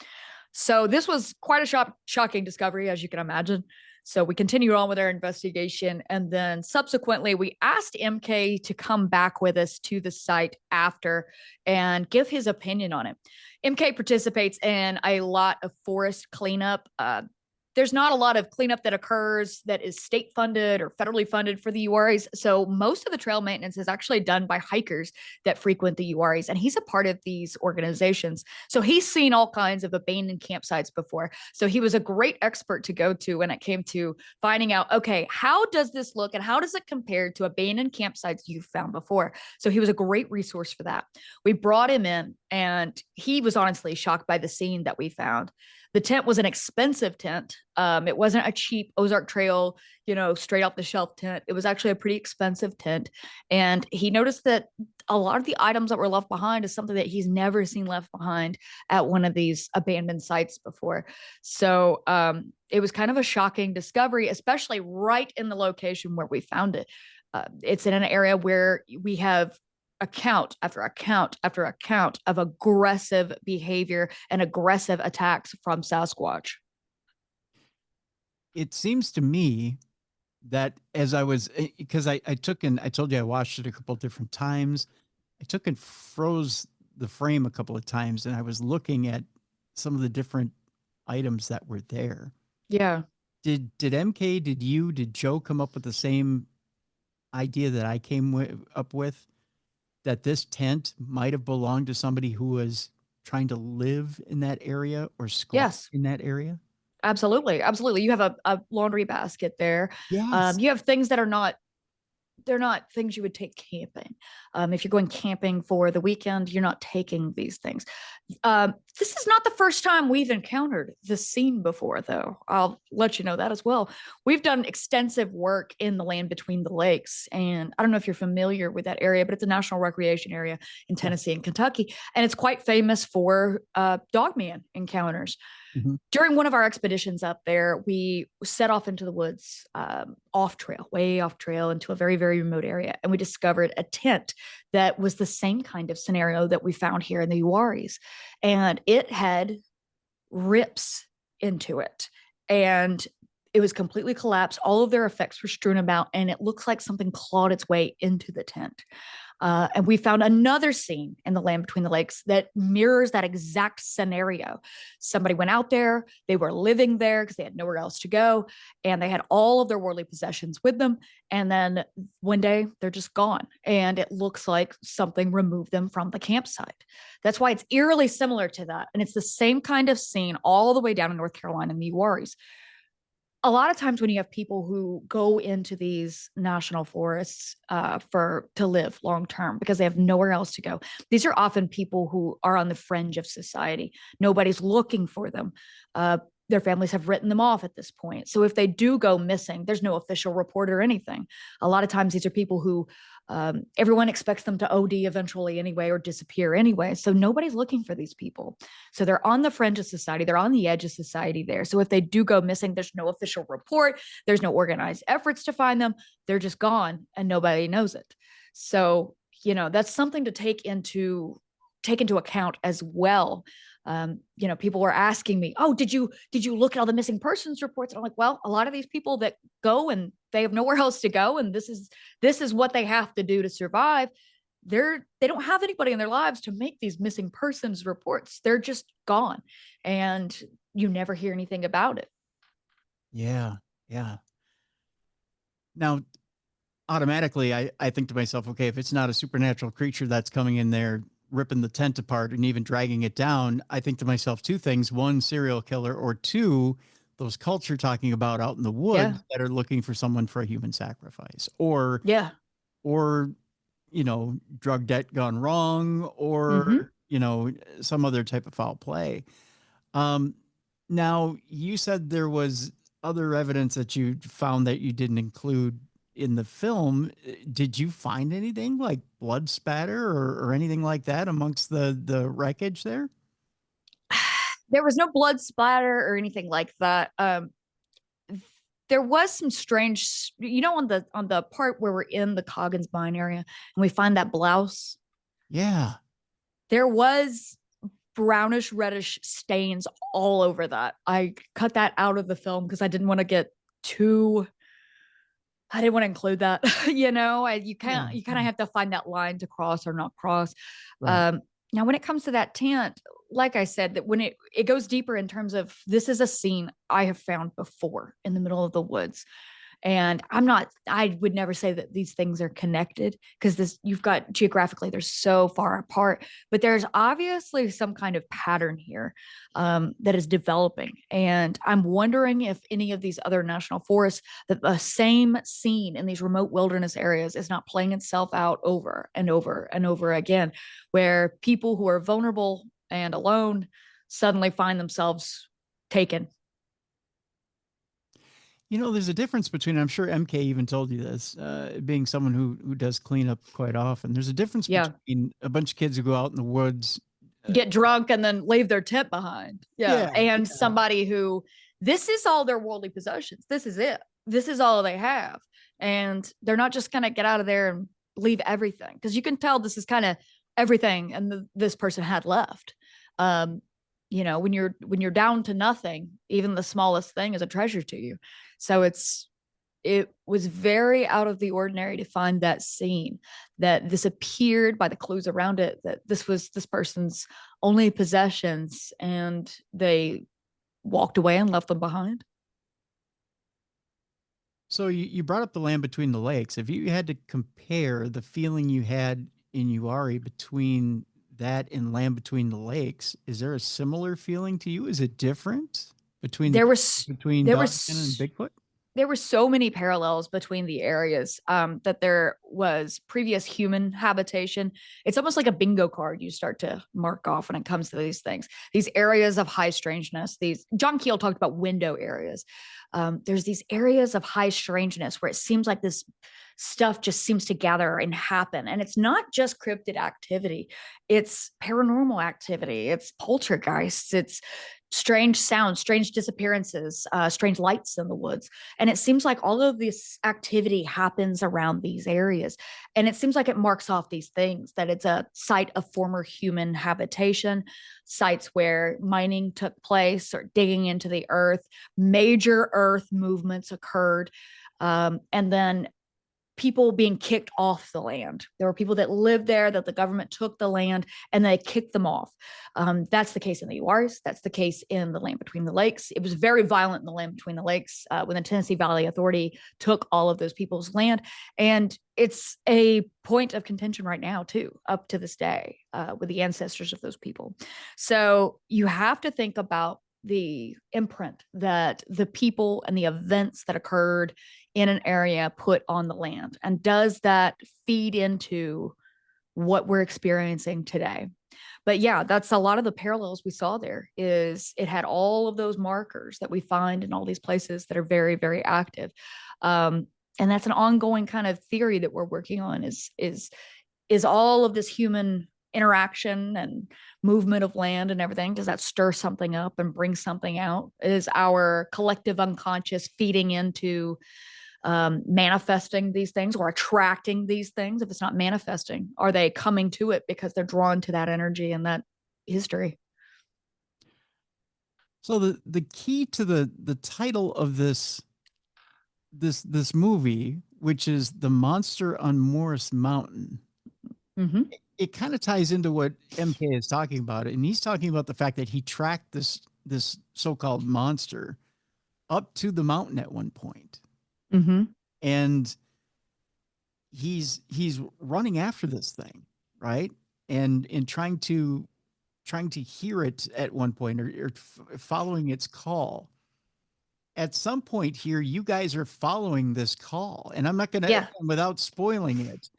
Speaker 2: So this was quite a shocking discovery, as you can imagine. So we continued on with our investigation. And then subsequently, we asked MK to come back with us to the site after and give his opinion on it. MK participates in a lot of forest cleanup. There's not a lot of cleanup that occurs that is state funded or federally funded for the Uwharries. So most of the trail maintenance is actually done by hikers that frequent the Uwharries. And he's a part of these organizations. So he's seen all kinds of abandoned campsites before. So he was a great expert to go to when it came to finding out, okay, how does this look and how does it compare to abandoned campsites you've found before? So he was a great resource for that. We brought him in and he was honestly shocked by the scene that we found. The tent was an expensive tent. It wasn't a cheap Ozark Trail, straight off the shelf tent. It was actually a pretty expensive tent. And he noticed that a lot of the items that were left behind is something that he's never seen left behind at one of these abandoned sites before. So it was kind of a shocking discovery, especially right in the location where we found it. It's in an area where we have account after account after account of aggressive behavior and aggressive attacks from Sasquatch.
Speaker 1: It seems to me that as I was, because I took and I told you I watched it a couple different times. I took and froze the frame a couple of times, and I was looking at some of the different items that were there.
Speaker 2: Yeah.
Speaker 1: Did MK, did Joe come up with the same idea that I came up with, that this tent might have belonged to somebody who was trying to live in that area or squat
Speaker 2: Yes.
Speaker 1: in that area?
Speaker 2: Absolutely. Absolutely. You have a laundry basket there.
Speaker 1: Yes.
Speaker 2: You have things that are not, they're not things you would take camping. If you're going camping for the weekend, you're not taking these things. This is not the first time we've encountered this scene before, though. I'll let you know that as well. We've done extensive work in the land between the lakes. And I don't know if you're familiar with that area, but it's a national recreation area in
Speaker 1: Yeah.
Speaker 2: Tennessee and Kentucky. And it's quite famous for dogman encounters.
Speaker 1: Mhm.
Speaker 2: During one of our expeditions up there, we set off into the woods, off trail, way off trail, into a very, very remote area. And we discovered a tent that was the same kind of scenario that we found here in the Uwharries. And it had rips into it. And it was completely collapsed. All of their effects were strewn about, and it looks like something clawed its way into the tent. And we found another scene in the land between the lakes that mirrors that exact scenario. Somebody went out there, they were living there because they had nowhere else to go, and they had all of their worldly possessions with them. And then one day they're just gone, and it looks like something removed them from the campsite. That's why it's eerily similar to that. And it's the same kind of scene all the way down in North Carolina in the Uwharries. A lot of times when you have people who go into these national forests to live long term because they have nowhere else to go, these are often people who are on the fringe of society. Nobody's looking for them. Their families have written them off at this point. So if they do go missing, there's no official report or anything. A lot of times these are people who everyone expects them to OD eventually anyway or disappear anyway. So nobody's looking for these people. So they're on the fringe of society. They're on the edge of society there. So if they do go missing, there's no official report. There's no organized efforts to find them. They're just gone and nobody knows it. So, that's something to take into account as well. People were asking me, "Oh, did you look at all the missing persons reports?" And I'm like, "Well, a lot of these people that go and they have nowhere else to go, and this is what they have to do to survive. They don't have anybody in their lives to make these missing persons reports. They're just gone, and you never hear anything about it."
Speaker 1: Yeah. Yeah. Now, automatically, I think to myself, okay, if it's not a supernatural creature that's coming in there, ripping the tent apart and even dragging it down, I think to myself two things: one, serial killer, or two, those cults you're talking about out in the
Speaker 2: Yeah,
Speaker 1: woods that are looking for someone for a human sacrifice, or
Speaker 2: yeah.
Speaker 1: or drug debt gone wrong,
Speaker 2: Mm-hmm.
Speaker 1: or some other type of foul play. um Now, you said there was other evidence that you found that you didn't include in the film. Did you find anything like blood spatter or anything like that amongst the wreckage there?
Speaker 2: There was no blood splatter or anything like that. There was some strange, on the part where we're in the Coggins mine area and we find that blouse.
Speaker 1: Yeah.
Speaker 2: There was brownish reddish stains all over that. I cut that out of the film because I didn't want to get too. I didn't want to include that. You
Speaker 1: Yeah.
Speaker 2: can't. You kind of have to find that line to cross or not cross.
Speaker 1: Right.
Speaker 2: Um, Now, when it comes to that tent, like I said, that when it goes deeper in terms of this is a scene I have found before in the middle of the woods. And I would never say that these things are connected because you've got geographically, they're so far apart, but there's obviously some kind of pattern here that is developing. And I'm wondering if any of these other national forests, that the same scene in these remote wilderness areas is not playing itself out over and over and over again, where people who are vulnerable and alone suddenly find themselves taken.
Speaker 1: There's a difference between, I'm sure MK even told you this, being someone who does clean up quite often. There's a difference
Speaker 2: Yeah.
Speaker 1: between a bunch of kids who go out in the woods.
Speaker 2: Get drunk and then leave their tent behind. Yeah.
Speaker 1: Yeah.
Speaker 2: And somebody who, this is all their worldly possessions. This is it. This is all they have. And they're not just going to get out of there and leave everything. Because you can tell this is kind of everything and this person had left. When you're down to nothing, even the smallest thing is a treasure to you. So it's it was very out of the ordinary to find that scene, that this appeared by the clues around it, that this was this person's only possessions, and they walked away and left them behind.
Speaker 1: So you brought up the land between the lakes. If you had to compare the feeling you had in Uwharrie between that and land between the lakes, is there a similar feeling to you? Is it different between
Speaker 2: There was
Speaker 1: between
Speaker 2: there
Speaker 1: Dog Man and
Speaker 2: was
Speaker 1: Bigfoot?
Speaker 2: there were so many parallels between the areas, that there was previous human habitation. It's almost like a bingo card you start to mark off when it comes to these things, these areas of high strangeness. These John Keel talked about window areas. There's these areas of high strangeness where it seems like this stuff just seems to gather and happen. And it's not just cryptid activity, it's paranormal activity, it's poltergeists, it's strange sounds, strange disappearances, strange lights in the woods. And it seems like all of this activity happens around these areas. And it seems like it marks off these things, that it's a site of former human habitation, sites where mining took place or digging into the earth, major earth movements occurred. And then people being kicked off the land. There were people that lived there, that the government took the land and they kicked them off. That's the case in the Uwharries. That's the case in the land between the lakes. It was very violent in the land between the lakes when the Tennessee Valley Authority took all of those people's land. And it's a point of contention right now, too, up to this day, with the ancestors of those people. So you have to think about the imprint that the people and the events that occurred in an area put on the land, and does that feed into what we're experiencing today? But yeah, that's a lot of the parallels we saw there. Is it had all of those markers that we find in all these places that are very, very active. And that's an ongoing kind of theory that we're working on, is all of this human interaction and movement of land and everything, does that stir something up and bring something out? Is our collective unconscious feeding into manifesting these things, or attracting these things? If it's not manifesting, are they coming to it because they're drawn to that energy and that history?
Speaker 1: So the key to the title of this movie, which is The Monster on Morris Mountain,
Speaker 2: Mm-hmm.
Speaker 1: it kind of ties into what MK is talking about. And he's talking about the fact that he tracked this so-called monster up to the mountain at one point.
Speaker 2: Mm-hmm.
Speaker 1: And he's running after this thing, right? And trying to hear it at one point, or following its call. At some point here, you guys are following this call, and I'm not going to,
Speaker 2: Yeah.
Speaker 1: without spoiling it,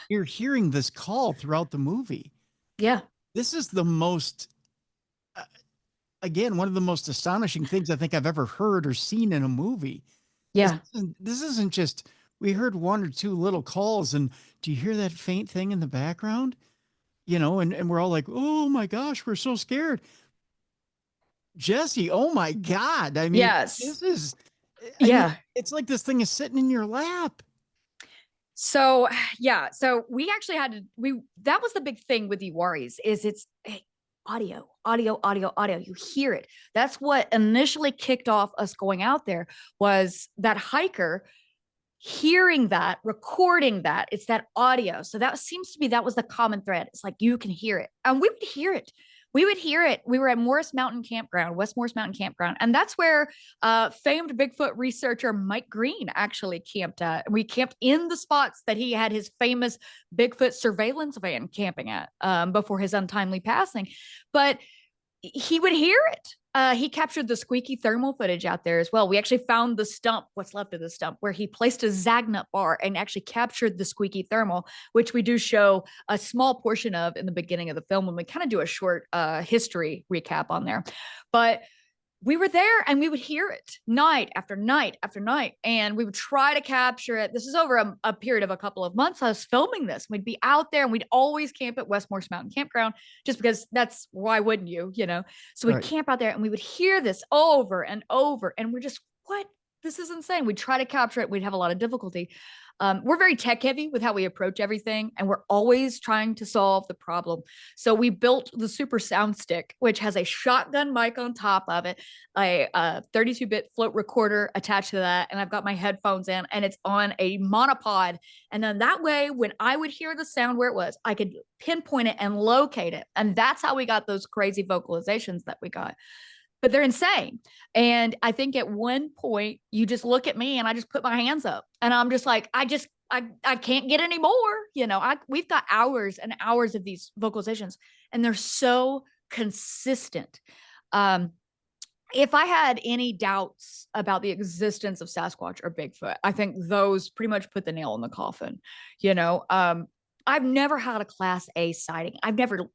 Speaker 1: you're hearing this call throughout the movie.
Speaker 2: Yeah.
Speaker 1: This is the most, again, one of the most astonishing things I think I've ever heard or seen in a movie.
Speaker 2: Yeah.
Speaker 1: This isn't just, we heard one or two little calls, and do you hear that faint thing in the background? You know, and we're all like, oh my gosh, we're so scared. Jessi, oh my God. I mean,
Speaker 2: Yes.
Speaker 1: this is,
Speaker 2: Yeah.
Speaker 1: it's like this thing is sitting in your lap.
Speaker 2: So yeah, so we actually had to, that was the big thing with the Uwharries, is it's audio, audio, audio, audio. You hear it. That's what initially kicked off us going out there, was that hiker hearing that, recording that. It's that audio. So that seems to be, that was the common thread. It's like, you can hear it. And we would hear it. We would hear it. We were at Morris Mountain Campground, West Morris Mountain Campground. And that's where famed Bigfoot researcher Mike Green actually camped at. We camped in the spots that he had his famous Bigfoot surveillance van camping at before his untimely passing. But he would hear it. He captured the squeaky thermal footage out there as well. We actually found the stump, what's left of the stump, where he placed a Zagnut bar and actually captured the squeaky thermal, which we do show a small portion of in the beginning of the film when we kind of do a short history recap on there. But we were there and we would hear it night after night after night. And we would try to capture it. This is over a period of a couple of months. I was filming this. We'd be out there and we'd always camp at West Morris Mountain Campground, just because that's, why wouldn't you, you know? So we'd camp out there and we would hear this over and over. And we're just, what this is insane. We try to capture it. We'd have a lot of difficulty. We're very tech heavy with how we approach everything, and we're always trying to solve the problem. So we built the Super Sound Stick, which has a shotgun mic on top of it, a 32-bit float recorder attached to that, and I've got my headphones in, and it's on a monopod. And then that way, when I would hear the sound where it was, I could pinpoint it and locate it. And that's how we got those crazy vocalizations that we got. But they're insane. And I think at one point you just look at me and I just put my hands up and I'm just like, I can't get any more. We've got hours and hours of these vocalizations and they're so consistent. If I had any doubts about the existence of Sasquatch or Bigfoot, I think those pretty much put the nail in the coffin. I've never had a class A sighting. I've never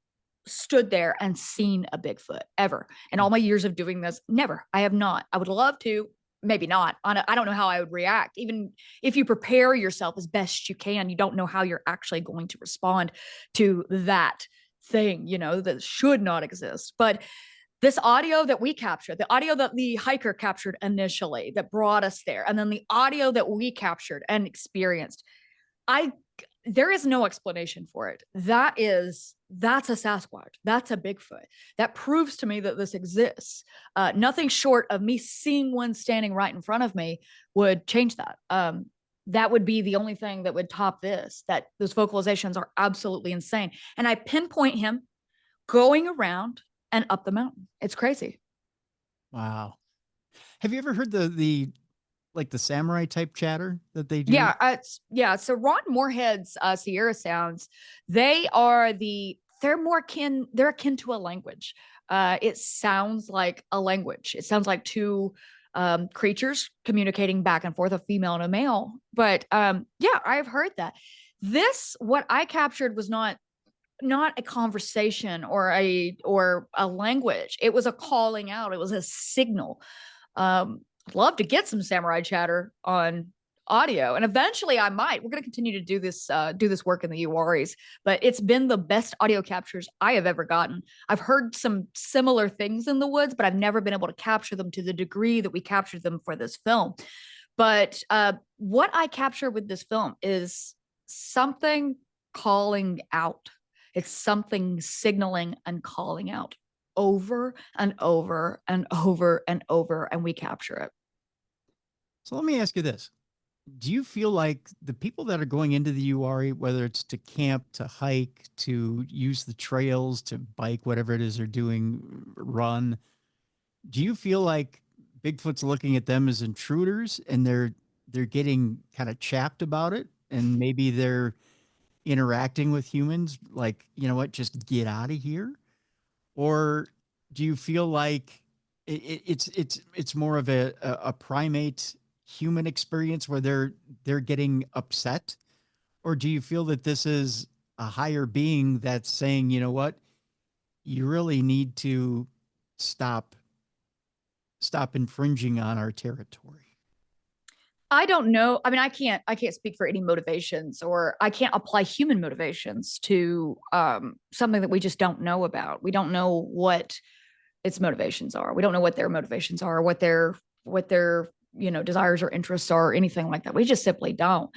Speaker 2: stood there and seen a Bigfoot ever. In all my years of doing this, never. I have not. I would love to, maybe not. I don't know how I would react. Even if you prepare yourself as best you can, you don't know how you're actually going to respond to that thing, that should not exist. But this audio that we captured, the audio that the hiker captured initially that brought us there, and then the audio that we captured and experienced, there is no explanation for it. That's a Sasquatch. That's a Bigfoot. That proves to me that this exists. Nothing short of me seeing one standing right in front of me would change that. That would be the only thing that would top this, that those vocalizations are absolutely insane. And I pinpoint him going around and up the mountain. It's crazy.
Speaker 1: Wow. Have you ever heard the samurai type chatter that they do?
Speaker 2: Yeah. So Ron Moorhead's Sierra sounds, they're akin to a language. It sounds like a language. It sounds like two creatures communicating back and forth, a female and a male. But I've heard that. What I captured was not a conversation or a language. It was a calling out. It was a signal. I'd love to get some samurai chatter on audio, and eventually I might. We're going to continue to do this work in the Uwharries, but it's been the best audio captures I have ever gotten. I've heard some similar things in the woods, but I've never been able to capture them to the degree that we captured them for this film. But what I capture with this film is something calling out. It's something signaling and calling out over and over and over and over, and we capture it.
Speaker 1: So let me ask you this. Do you feel like the people that are going into the Uwharrie, whether it's to camp, to hike, to use the trails, to bike, whatever it is they're doing, run, do you feel like Bigfoot's looking at them as intruders and they're getting kind of chapped about it, and maybe they're interacting with humans like, you know what, just get out of here? Or do you feel like it's more of a primate human experience where they're getting upset? Or do you feel that this is a higher being that's saying, you know what, you really need to stop infringing on our territory?
Speaker 2: I don't know. I mean, I can't speak for any motivations, or I can't apply human motivations to something that we just don't know about. We don't know what its motivations are. We don't know what their motivations are, what their desires or interests are, or anything like that. We just simply don't.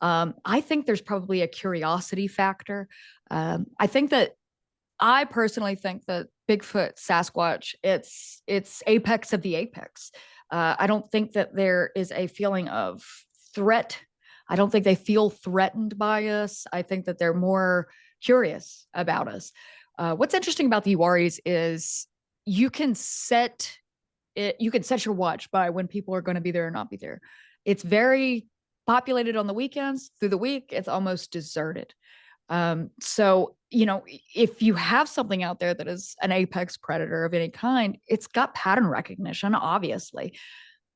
Speaker 2: I think there's probably a curiosity factor. I personally think that Bigfoot, Sasquatch, it's apex of the apex. I don't think that there is a feeling of threat. I don't think they feel threatened by us. I think that they're more curious about us. What's interesting about the Uwharries is you can set your watch by when people are going to be there or not be there. It's very populated on the weekends. Through the week, it's almost deserted. So, if you have something out there that is an apex predator of any kind, it's got pattern recognition, obviously.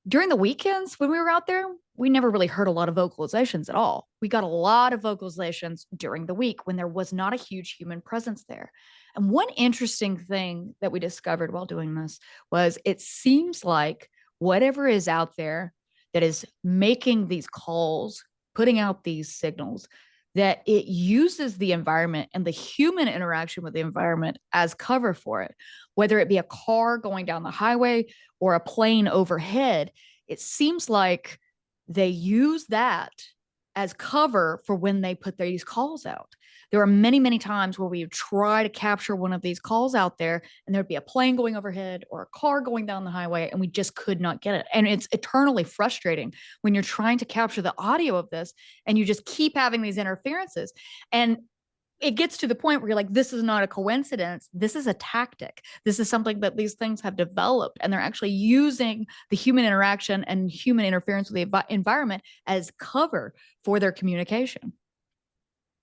Speaker 2: During the weekends, when we were out there, we never really heard a lot of vocalizations at all. We got a lot of vocalizations during the week when there was not a huge human presence there. And one interesting thing that we discovered while doing this was it seems like whatever is out there that is making these calls, putting out these signals, that it uses the environment and the human interaction with the environment as cover for it, whether it be a car going down the highway or a plane overhead. it seems like they use that as cover for when they put these calls out. There are many, many times where we try to capture one of these calls out there, and there'd be a plane going overhead or a car going down the highway, and we just could not get it. And it's eternally frustrating when you're trying to capture the audio of this and you just keep having these interferences. And it gets to the point where you're like, this is not a coincidence. This is a tactic. This is something that these things have developed, and they're actually using the human interaction and human interference with the environment as cover for their communication.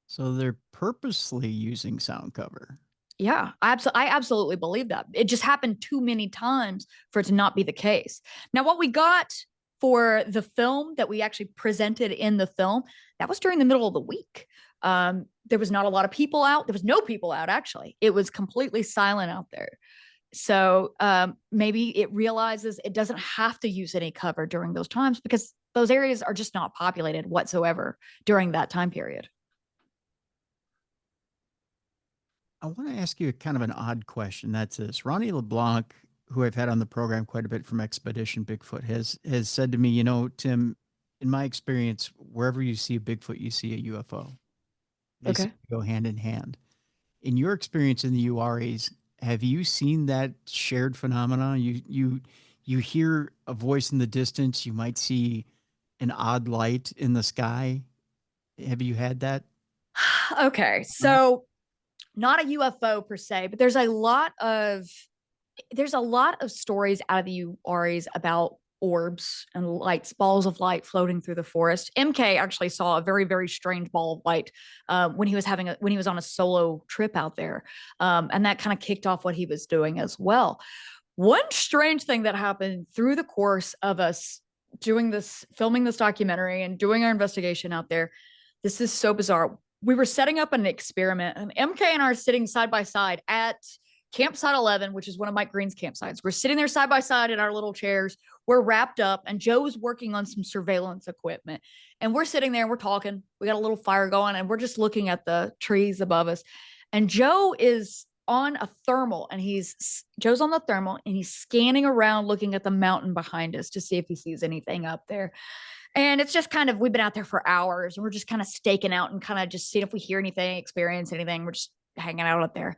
Speaker 1: So they're purposely using sound cover.
Speaker 2: Yeah, I absolutely believe that. It just happened too many times for it to not be the case. Now, what we got for the film that we actually presented in the film, that was during the middle of the week. There was not a lot of people out. There was no people out, actually. It was completely silent out there. So maybe it realizes it doesn't have to use any cover during those times because those areas are just not populated whatsoever during that time period.
Speaker 1: I want to ask you a kind of an odd question. That's this. Ronnie LeBlanc, who I've had on the program quite a bit from Expedition Bigfoot, has said to me, you know, Tim, in my experience, wherever you see a Bigfoot, you see a UFO. They
Speaker 2: Okay.
Speaker 1: go hand in hand. In your experience in the Uwharries, have you seen that shared phenomenon? You hear a voice in the distance. You might see an odd light in the sky. Have you had that?
Speaker 2: Okay, so not a UFO per se, but there's a lot of stories out of the Uwharries about orbs and lights, balls of light floating through the forest. MK actually saw a very, very strange ball of light when he was on a solo trip out there, and that kind of kicked off what he was doing as well. One strange thing that happened through the course of us filming this documentary and doing our investigation out there, this is so bizarre. We were setting up an experiment, and MK and I are sitting side by side at campsite 11, which is one of Mike Green's campsites. We're sitting there side by side in our little chairs. We're wrapped up, and Joe's working on some surveillance equipment. And we're sitting there and we're talking. We got a little fire going, and we're just looking at the trees above us. And Joe is on a thermal, and Joe's on the thermal, and he's scanning around looking at the mountain behind us to see if he sees anything up there. And it's just kind of, we've been out there for hours, and we're just kind of staking out and kind of just seeing if we hear anything, experience anything. We're just hanging out up there.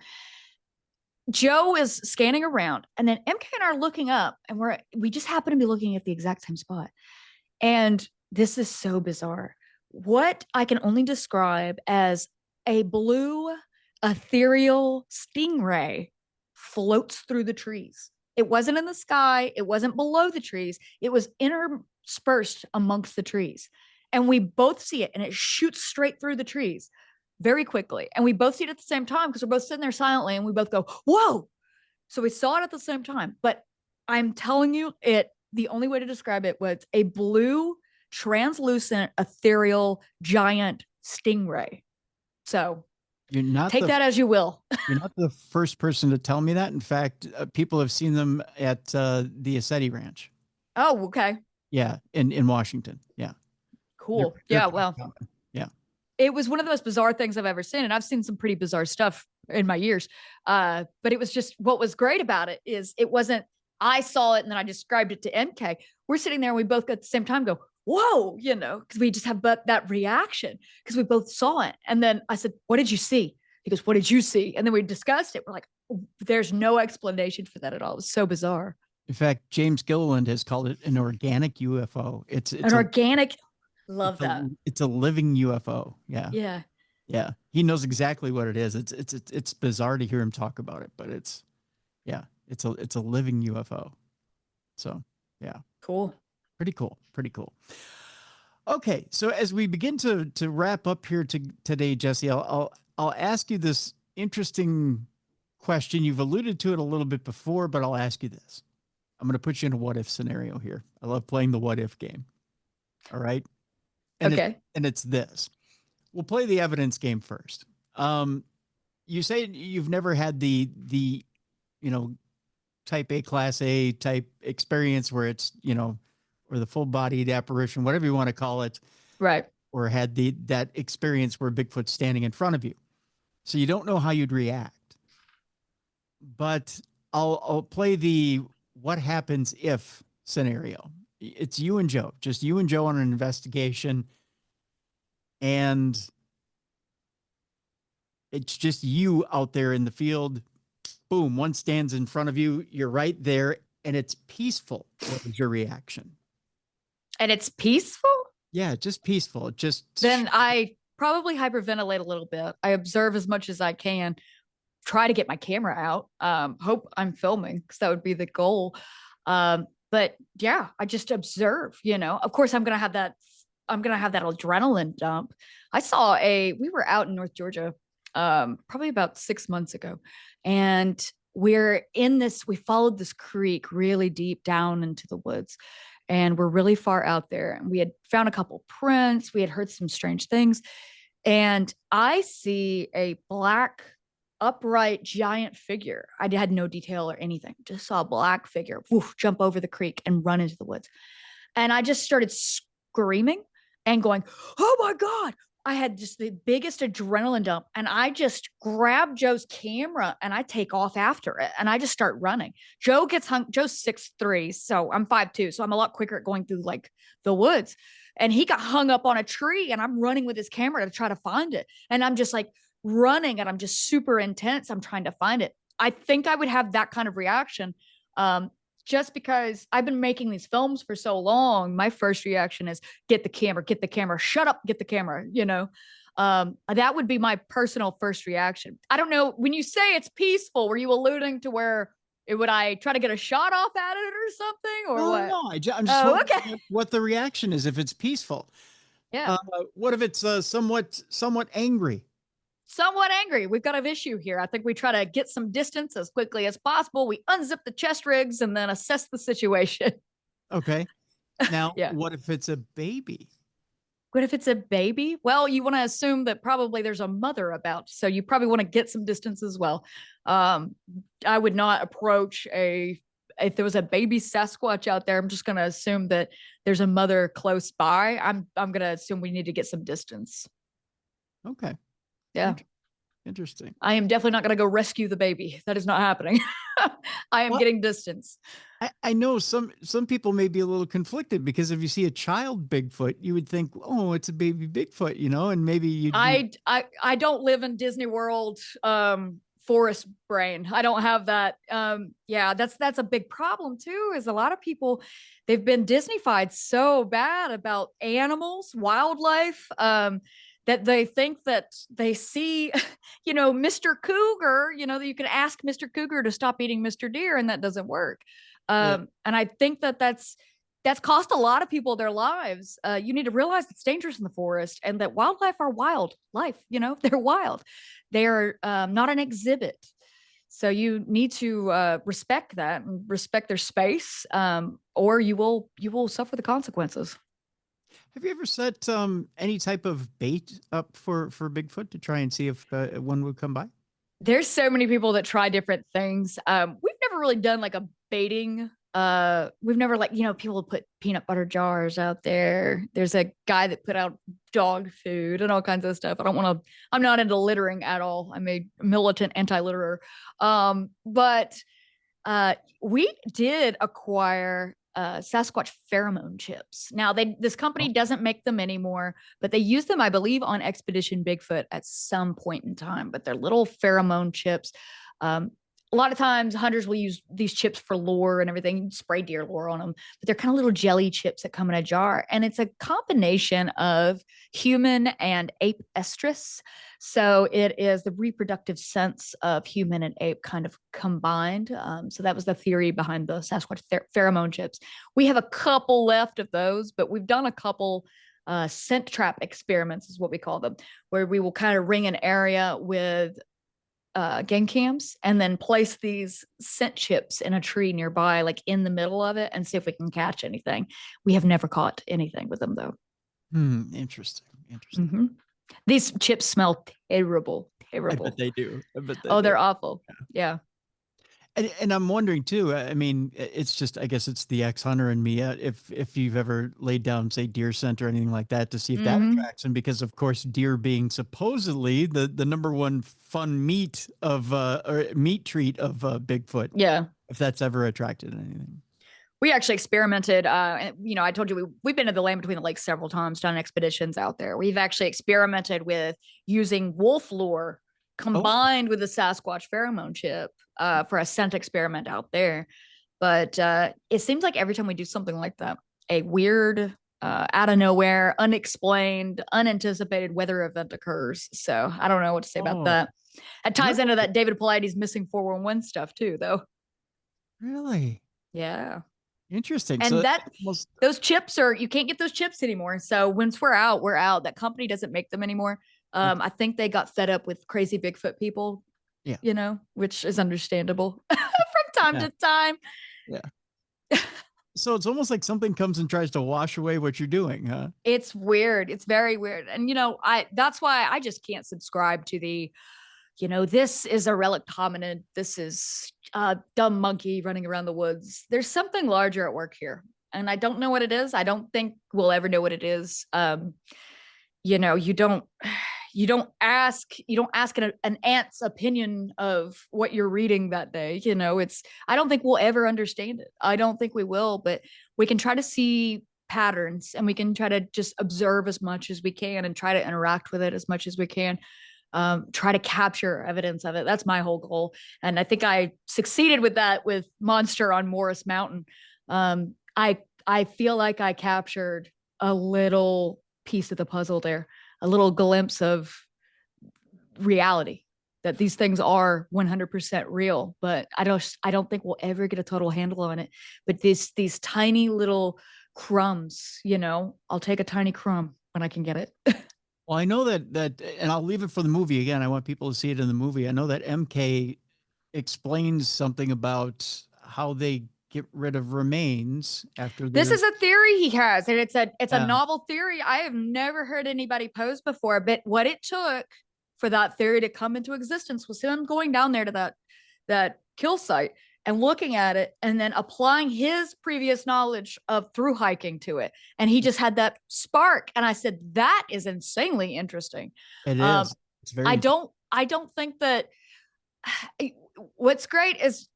Speaker 2: Joe is scanning around, and then MK and I are looking up, and we just happen to be looking at the exact same spot. And this is so bizarre. What I can only describe as a blue ethereal stingray floats through the trees. It wasn't in the sky. It wasn't below the trees. It was interspersed amongst the trees. And we both see it, and it shoots straight through the trees very quickly. And we both see it at the same time because we're both sitting there silently, and we both go, whoa. So we saw it at the same time. But I'm telling you, the only way to describe it was a blue, translucent, ethereal, giant stingray. So take that as you will.
Speaker 1: You're not the first person to tell me that. In fact, people have seen them at the Jessi Ranch.
Speaker 2: Oh, okay.
Speaker 1: Yeah, in Washington. Yeah.
Speaker 2: Cool.
Speaker 1: They're
Speaker 2: well,
Speaker 1: common. Yeah.
Speaker 2: It was one of the most bizarre things I've ever seen, and I've seen some pretty bizarre stuff in my years. But it was just, what was great about it is it wasn't, I saw it and then I described it to MK. We're sitting there and we both at the same time go, whoa, because we just have that reaction because we both saw it. And then I said, what did you see? He goes, what did you see? And then we discussed it. We're like, there's no explanation for that at all. It was so bizarre.
Speaker 1: In fact, James Gilliland has called it an organic UFO. It's
Speaker 2: an organic. Love that.
Speaker 1: It's a living UFO. Yeah.
Speaker 2: Yeah.
Speaker 1: Yeah. He knows exactly what it is. It's bizarre to hear him talk about it, but it's a living UFO. So yeah.
Speaker 2: Cool.
Speaker 1: Pretty cool. Pretty cool. Okay. So as we begin to wrap up here today, Jessi, I'll ask you this interesting question. You've alluded to it a little bit before, but I'll ask you this. I'm going to put you in a what if scenario here. I love playing the what if game. All right. And
Speaker 2: okay.
Speaker 1: It's this. We'll play the evidence game first. You say you've never had the type A, class A type experience where it's, or the full bodied apparition, whatever you want to call it.
Speaker 2: Right.
Speaker 1: Or had that experience where Bigfoot's standing in front of you. So you don't know how you'd react. But I'll play the what happens if scenario. It's you and Joe, just you and Joe on an investigation. And it's just you out there in the field. Boom, one stands in front of you. You're right there, and it's peaceful. What was your reaction?
Speaker 2: And it's peaceful?
Speaker 1: Yeah, just peaceful.
Speaker 2: Then I probably hyperventilate a little bit. I observe as much as I can, try to get my camera out. Hope I'm filming, because that would be the goal. But yeah, I just observe, Of course, I'm gonna have that adrenaline dump. We were out in North Georgia, probably about 6 months ago. And we followed this creek really deep down into the woods. And we're really far out there. And we had found a couple prints. We had heard some strange things. And I see a black, upright, giant figure. I had no detail or anything. Just saw a black figure jump over the creek and run into the woods. And I just started screaming and going, "Oh my God." I had just the biggest adrenaline dump, and I just grab Joe's camera and I take off after it, and I just start running. Joe gets hung. Joe's 6'3", so I'm 5'2", so I'm a lot quicker at going through like the woods. And he got hung up on a tree, and I'm running with his camera to try to find it. And I'm just like running, and I'm just super intense. I'm trying to find it. I think I would have that kind of reaction. Just because I've been making these films for so long, my first reaction is get the camera, shut up, get the camera, that would be my personal first reaction. I don't know. When you say it's peaceful, were you alluding to where would I try to get a shot off at it or something, or what?
Speaker 1: No, I'm just wondering what the reaction is if it's peaceful.
Speaker 2: Yeah.
Speaker 1: What if it's somewhat angry?
Speaker 2: Somewhat angry. We've got an issue here. I think we try to get some distance as quickly as possible. We unzip the chest rigs and then assess the situation.
Speaker 1: Okay. Now,
Speaker 2: yeah.
Speaker 1: What if it's a baby?
Speaker 2: What if it's a baby? Well, you want to assume that probably there's a mother about, so you probably want to get some distance as well. I would not approach if there was a baby Sasquatch out there. I'm just going to assume that there's a mother close by. I'm going to assume we need to get some distance.
Speaker 1: Okay.
Speaker 2: Yeah.
Speaker 1: Interesting.
Speaker 2: I am definitely not going to go rescue the baby. That is not happening. I am getting distance.
Speaker 1: I know some people may be a little conflicted, because if you see a child Bigfoot, you would think, oh, it's a baby Bigfoot, and maybe you.
Speaker 2: I don't live in Disney World forest brain. I don't have that. Yeah, that's a big problem too, is a lot of people, they've been Disneyfied so bad about animals, wildlife, that they think that they see, Mr. Cougar, that you can ask Mr. Cougar to stop eating Mr. Deer, and that doesn't work. And I think that's cost a lot of people their lives. You need to realize it's dangerous in the forest, and that wildlife are wildlife, they're wild. They're not an exhibit. So you need to respect that and respect their space, or you will suffer the consequences.
Speaker 1: Have you ever set any type of bait up for Bigfoot to try and see if one would come by?
Speaker 2: There's so many people that try different things. We've never really done like a baiting. We've never people put peanut butter jars out there. There's a guy that put out dog food and all kinds of stuff. I'm not into littering at all. I'm a militant anti-litterer. But we did acquire Sasquatch pheromone chips. Now this company doesn't make them anymore, but they use them, I believe, on Expedition Bigfoot at some point in time. But they're little pheromone chips. A lot of times hunters will use these chips for lure and everything, spray deer lure on them, but they're kind of little jelly chips that come in a jar. And it's a combination of human and ape estrus. So it is the reproductive sense of human and ape kind of combined. So that was the theory behind the Sasquatch pheromone chips. We have a couple left of those, but we've done a couple scent trap experiments is what we call them, where we will kind of ring an area with game cams and then place these scent chips in a tree nearby, like in the middle of it, and see if we can catch anything. We have never caught anything with them though.
Speaker 1: Interesting.
Speaker 2: Mm-hmm. These chips smell terrible.
Speaker 1: I bet they do.
Speaker 2: They're awful. Yeah.
Speaker 1: And I'm wondering too, I mean, it's just, I guess it's the ex-hunter in me, if you've ever laid down, say, deer scent or anything like that to see if that attracts them, because of course, deer being supposedly the number one fun meat of, or meat treat of Bigfoot.
Speaker 2: Yeah.
Speaker 1: If that's ever attracted anything.
Speaker 2: We actually experimented. And, I told you we've been to the Land Between the Lakes several times, done expeditions out there. We've actually experimented with using wolf lure combined with the Sasquatch pheromone chip for a scent experiment out there. But it seems like every time we do something like that, a weird, out of nowhere, unexplained, unanticipated weather event occurs. So I don't know what to say about that. It ties into that David Paulides missing 411 stuff too, though.
Speaker 1: Really?
Speaker 2: Yeah.
Speaker 1: Interesting.
Speaker 2: And
Speaker 1: so
Speaker 2: those chips you can't get those chips anymore. So once we're out, we're out. That company doesn't make them anymore. I think they got fed up with crazy Bigfoot people.
Speaker 1: Yeah.
Speaker 2: Which is understandable from time to time.
Speaker 1: Yeah. So it's almost like something comes and tries to wash away what you're doing, huh?
Speaker 2: It's weird. It's very weird. And that's why I just can't subscribe to the, this is a relic hominid. This is a dumb monkey running around the woods. There's something larger at work here. And I don't know what it is. I don't think we'll ever know what it is. You don't ask an ant's opinion of what you're reading that day. I don't think we'll ever understand it. I don't think we will, but we can try to see patterns and we can try to just observe as much as we can and try to interact with it as much as we can. Try to capture evidence of it. That's my whole goal. And I think I succeeded with that with Monster on Morris Mountain. I feel like I captured a little piece of the puzzle there, a little glimpse of reality, that these things are 100% real, but I don't think we'll ever get a total handle on it. But these tiny little crumbs, I'll take a tiny crumb when I can get it.
Speaker 1: Well, I know that, and I'll leave it for the movie again. I want people to see it in the movie. I know that MK explains something about how they get rid of remains after
Speaker 2: this is a theory he has, and it's a novel theory I have never heard anybody pose before. But what it took for that theory to come into existence was him going down there to that kill site and looking at it and then applying his previous knowledge of through hiking to it. And he just had that spark. And I said, that is insanely interesting.
Speaker 1: It is. It's very
Speaker 2: I don't think that what's great is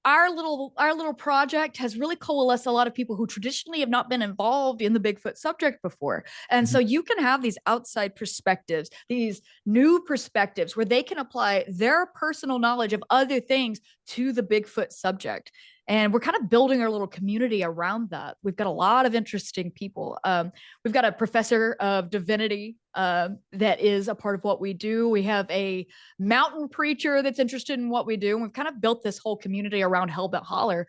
Speaker 2: our little project has really coalesced a lot of people who traditionally have not been involved in the Bigfoot subject before. And so you can have these outside perspectives, these new perspectives where they can apply their personal knowledge of other things to the Bigfoot subject. And we're kind of building our little community around that. We've got a lot of interesting people. We've got a professor of divinity that is a part of what we do. We have a mountain preacher that's interested in what we do. And we've kind of built this whole community around hellbentholler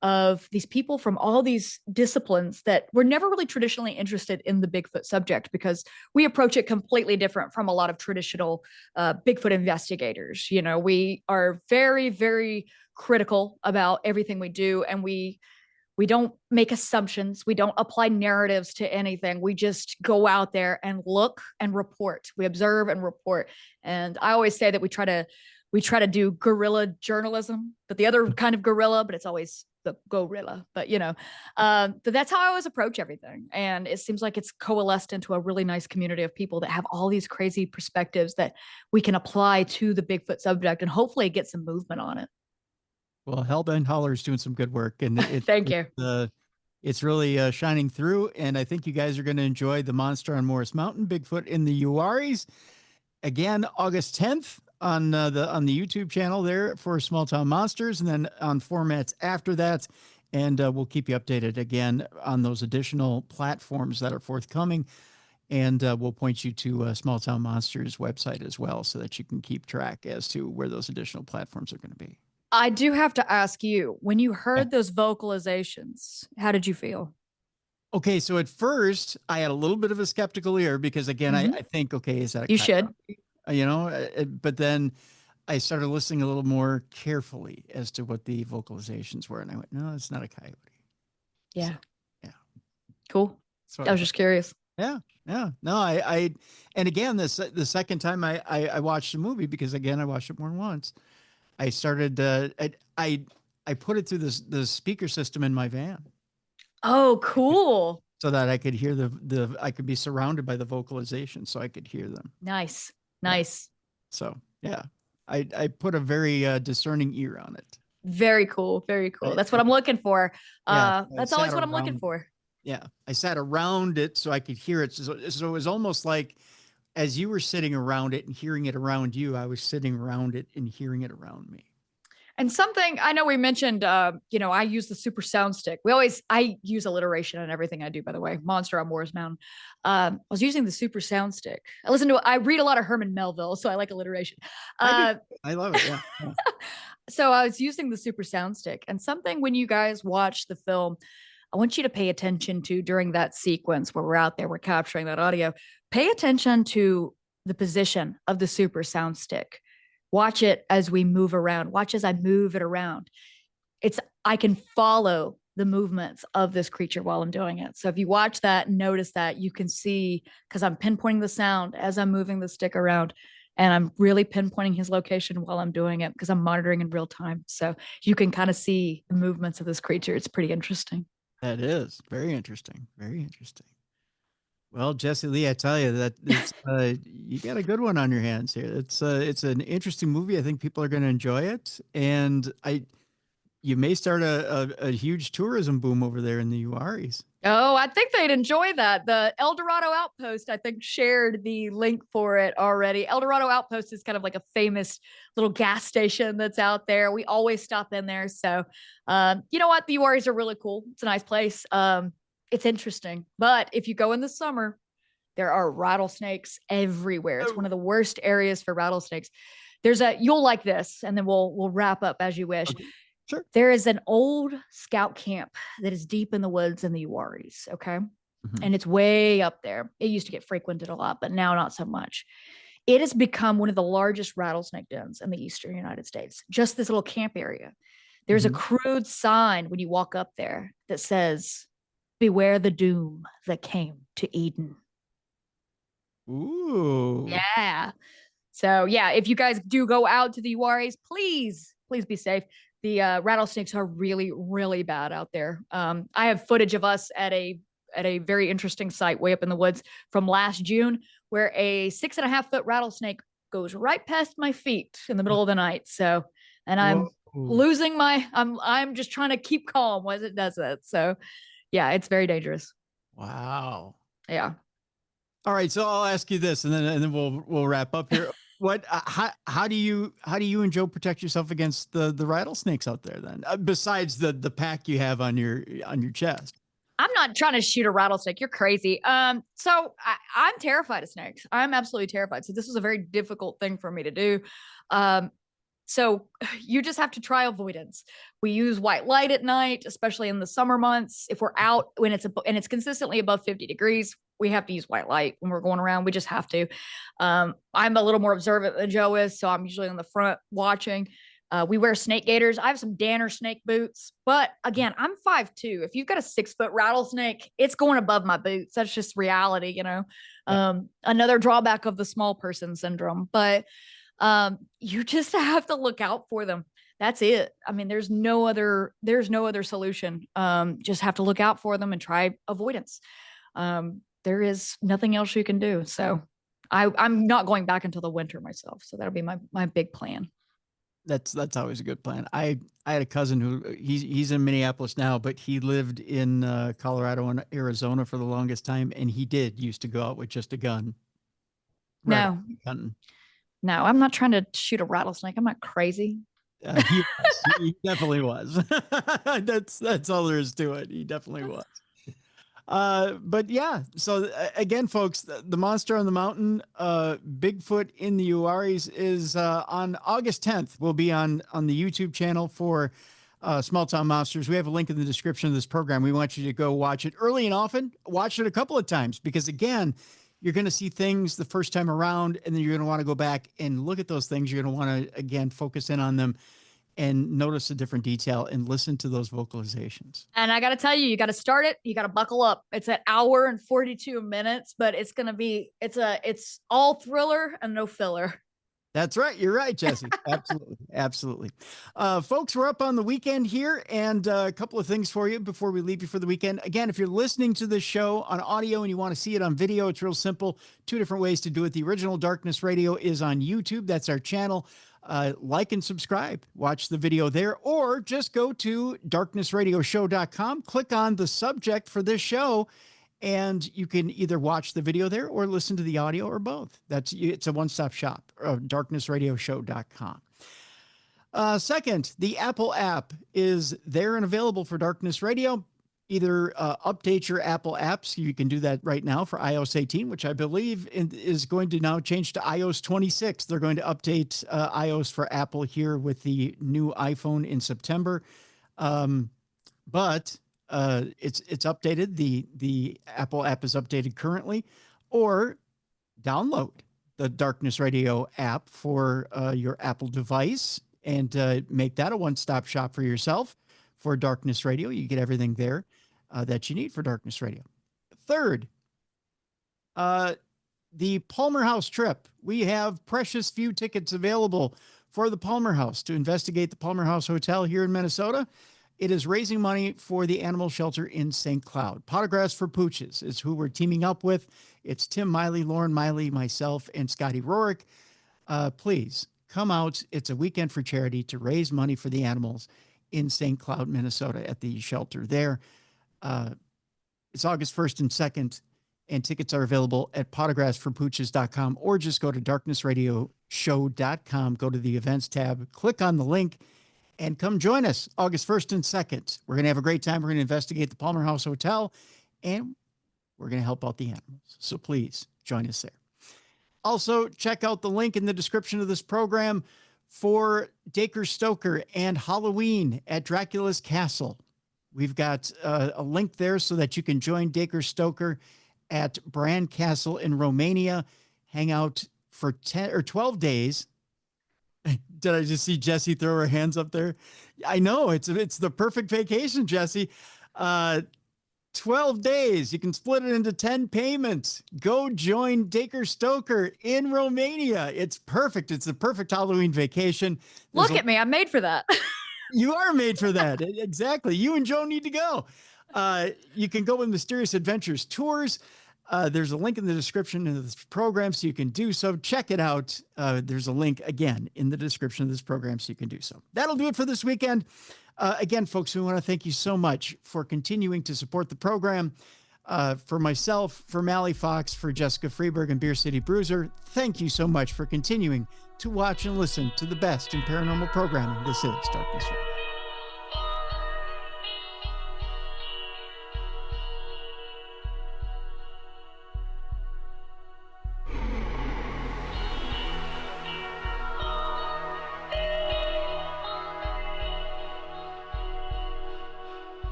Speaker 2: of these people from all these disciplines that were never really traditionally interested in the Bigfoot subject, because we approach it completely different from a lot of traditional Bigfoot investigators. We are very, very critical about everything we do, and we don't make assumptions. We don't apply narratives to anything. We just go out there and look and report. We observe and report. And I always say that we try to do guerrilla journalism, but the other kind of guerrilla, but it's always the gorilla. But that's how I always approach everything. And it seems like it's coalesced into a really nice community of people that have all these crazy perspectives that we can apply to the Bigfoot subject and hopefully get some movement on it.
Speaker 1: Well, Hellbentholler is doing some good work, and
Speaker 2: thank you.
Speaker 1: It's really shining through, and I think you guys are going to enjoy the Monster on Morris Mountain, Bigfoot in the Uwharries. Again, August 10th on the YouTube channel there for Small Town Monsters, and then on formats after that. And we'll keep you updated again on those additional platforms that are forthcoming. And we'll point you to Small Town Monsters website as well, so that you can keep track as to where those additional platforms are going to be.
Speaker 2: I do have to ask you, when you heard those vocalizations, how did you feel?
Speaker 1: Okay, so at first I had a little bit of a skeptical ear because, again, I think, okay, is that a
Speaker 2: coyote?
Speaker 1: You should. But then I started listening a little more carefully as to what the vocalizations were, and I went, no, it's not a coyote.
Speaker 2: Yeah.
Speaker 1: So, yeah.
Speaker 2: Cool. I was just curious.
Speaker 1: Yeah. No, and again, the second time I watched the movie, because again, I watched it more than once. I started, I put it through the speaker system in my van.
Speaker 2: Oh, cool.
Speaker 1: So that I could hear I could be surrounded by the vocalization, so I could hear them.
Speaker 2: Nice.
Speaker 1: So, yeah, I put a very discerning ear on it.
Speaker 2: Very cool. Very cool.
Speaker 1: I,
Speaker 2: That's what I'm looking for.
Speaker 1: yeah, I
Speaker 2: That's
Speaker 1: sat
Speaker 2: always what I'm looking
Speaker 1: around.
Speaker 2: for.
Speaker 1: Yeah, I sat around it so I could hear it. So it was almost like as you were sitting around it and hearing it around you, I was sitting around it and hearing it around me.
Speaker 2: And something I know we mentioned, I use the super sound stick. I use alliteration in everything I do, by the way. Monster on Morrismountain. I was using the super sound stick. I read a lot of Herman Melville, so I like alliteration.
Speaker 1: I do. I love it. Yeah.
Speaker 2: So I was using the super sound stick, and something when you guys watch the film, I want you to pay attention to during that sequence where we're out there, we're capturing that audio. Pay attention to the position of the super sound stick. Watch it as we move around. Watch as I move it around. I can follow the movements of this creature while I'm doing it. So if you watch that and notice that, you can see, because I'm pinpointing the sound as I'm moving the stick around, and I'm really pinpointing his location while I'm doing it because I'm monitoring in real time. So you can kind of see the movements of this creature. It's pretty interesting.
Speaker 1: That is very interesting. Very interesting. Well, Jessileigh, I tell you that it's you got a good one on your hands here. It's an interesting movie. I think people are going to enjoy it, and you may start a huge tourism boom over there in the Uwharries.
Speaker 2: Oh, I think they'd enjoy that. The El Dorado Outpost, I think, shared the link for it already. El Dorado Outpost is kind of like a famous little gas station that's out there. We always stop in there. So, you know what? The Uwharries are really cool. It's a nice place. It's interesting. But if you go in the summer, there are rattlesnakes everywhere. It's one of the worst areas for rattlesnakes. You'll like this, and then we'll wrap up as you wish.
Speaker 1: Okay. Sure.
Speaker 2: There is an old scout camp that is deep in the woods in the Uwharries. Okay.
Speaker 1: Mm-hmm.
Speaker 2: And it's way up there. It used to get frequented a lot, but now not so much. It has become one of the largest rattlesnake dens in the eastern United States. Just this little camp area. There's a crude sign when you walk up there that says, "Beware the doom that came to Eden."
Speaker 1: Ooh.
Speaker 2: Yeah. So yeah, if you guys do go out to the Uwharries, please be safe. The rattlesnakes are really, really bad out there. I have footage of us at a very interesting site way up in the woods from last June, where a 6.5-foot rattlesnake goes right past my feet in the middle of the night. So, and I'm losing I'm just trying to keep calm as it does that. So, yeah, it's very dangerous.
Speaker 1: Wow.
Speaker 2: Yeah.
Speaker 1: All right, so I'll ask you this, and then we'll wrap up here. What? How do you and Joe protect yourself against the rattlesnakes out there? Then, besides the pack you have on your chest.
Speaker 2: I'm not trying to shoot a rattlesnake. You're crazy. So I'm terrified of snakes. I'm absolutely terrified. So this was a very difficult thing for me to do. So you just have to try avoidance. We use white light at night, especially in the summer months. If we're out when it's consistently above 50 degrees, we have to use white light when we're going around. We just have to. I'm a little more observant than Joe is, so I'm usually on the front watching. We wear snake gaiters. I have some Danner snake boots, but again, I'm 5'2". If you've got a 6-foot rattlesnake, it's going above my boots. That's just reality, you know. Yeah. Another drawback of the small person syndrome, but you just have to look out for them. That's it. I mean, there's no other solution. Just have to look out for them and try avoidance. There is nothing else you can do. So I'm not going back until the winter myself. So that'll be my big plan.
Speaker 1: That's always a good plan. I had a cousin who he's in Minneapolis now, but he lived in Colorado and Arizona for the longest time, and he used to go out with just a gun.
Speaker 2: No, I'm not trying to shoot a rattlesnake. I'm not crazy.
Speaker 1: He definitely was. That's all there is to it. He definitely was. But yeah, so again, folks, the Monster on the Mountain, Bigfoot in the Uwharries is on August 10th. We'll be on the YouTube channel for Small Town Monsters. We have a link in the description of this program. We want you to go watch it early and often. Watch it a couple of times because, again, you're going to see things the first time around, and then you're going to want to go back and look at those things. You're going to want to, again, focus in on them and notice a different detail and listen to those vocalizations.
Speaker 2: And I got to tell you, you got to start it. You got to buckle up. It's an hour and 42 minutes, but it's going to be, it's all thriller and no filler.
Speaker 1: That's right. You're right, Jessi. Absolutely. Absolutely. Folks, we're up on the weekend here, and a couple of things for you before we leave you for the weekend. Again, if you're listening to this show on audio and you want to see it on video, it's real simple. 2 different ways to do it. The original Darkness Radio is on YouTube. That's our channel. like and subscribe, watch the video there, or just go to darknessradioshow.com, click on the subject for this show, and you can either watch the video there or listen to the audio or both. It's a one-stop shop, darknessradioshow.com. Second, the Apple app is there and available for Darkness Radio. Either update your Apple apps. You can do that right now for iOS 18, which I believe is going to now change to iOS 26. They're going to update iOS for Apple here with the new iPhone in September. But it's updated. The Apple app is updated currently. Or download the Darkness Radio app for your Apple device and make that a one-stop shop for yourself. For Darkness Radio, you get everything there that you need for Darkness Radio. Third, the Palmer House trip. We have precious few tickets available for the Palmer House to investigate the Palmer House Hotel here in Minnesota. It is raising money for the animal shelter in St. Cloud. Potographs for Pooches is who we're teaming up with. It's Tim Miley, Lauren Miley, myself, and Scotty Rorick. Please come out. It's a weekend for charity to raise money for the animals in St. Cloud, Minnesota at the shelter there. It's August 1st and 2nd, and tickets are available at potographsforpooches.com, or just go to darknessradioshow.com, go to the events tab, click on the link, and come join us August 1st and 2nd. We're going to have a great time. We're going to investigate the Palmer House Hotel, and we're going to help out the animals. So please join us there. Also, check out the link in the description of this program for Dacre Stoker and Halloween at Dracula's Castle. We've got a link there so that you can join Dacre Stoker at Bran Castle in Romania. Hang out for 10 or 12 days. Did I just see Jessi throw her hands up there? I know, it's the perfect vacation, Jessi. 12 days. You can split it into 10 payments. Go join Dacre Stoker in Romania. It's perfect. It's the perfect Halloween vacation.
Speaker 2: Look at me. I'm made for that.
Speaker 1: You are made for that. Exactly. You and Joe need to go. You can go with Mysterious Adventures Tours. There's a link in the description of this program so you can do so. Check it out. There's a link, again, in the description of this program so you can do so. That'll do it for this weekend. Again, folks, we want to thank you so much for continuing to support the program. For myself, for Mally Fox, for Jessica Freeberg and Beer City Bruiser, thank you so much for continuing to watch and listen to the best in paranormal programming. This is Darkness Radio.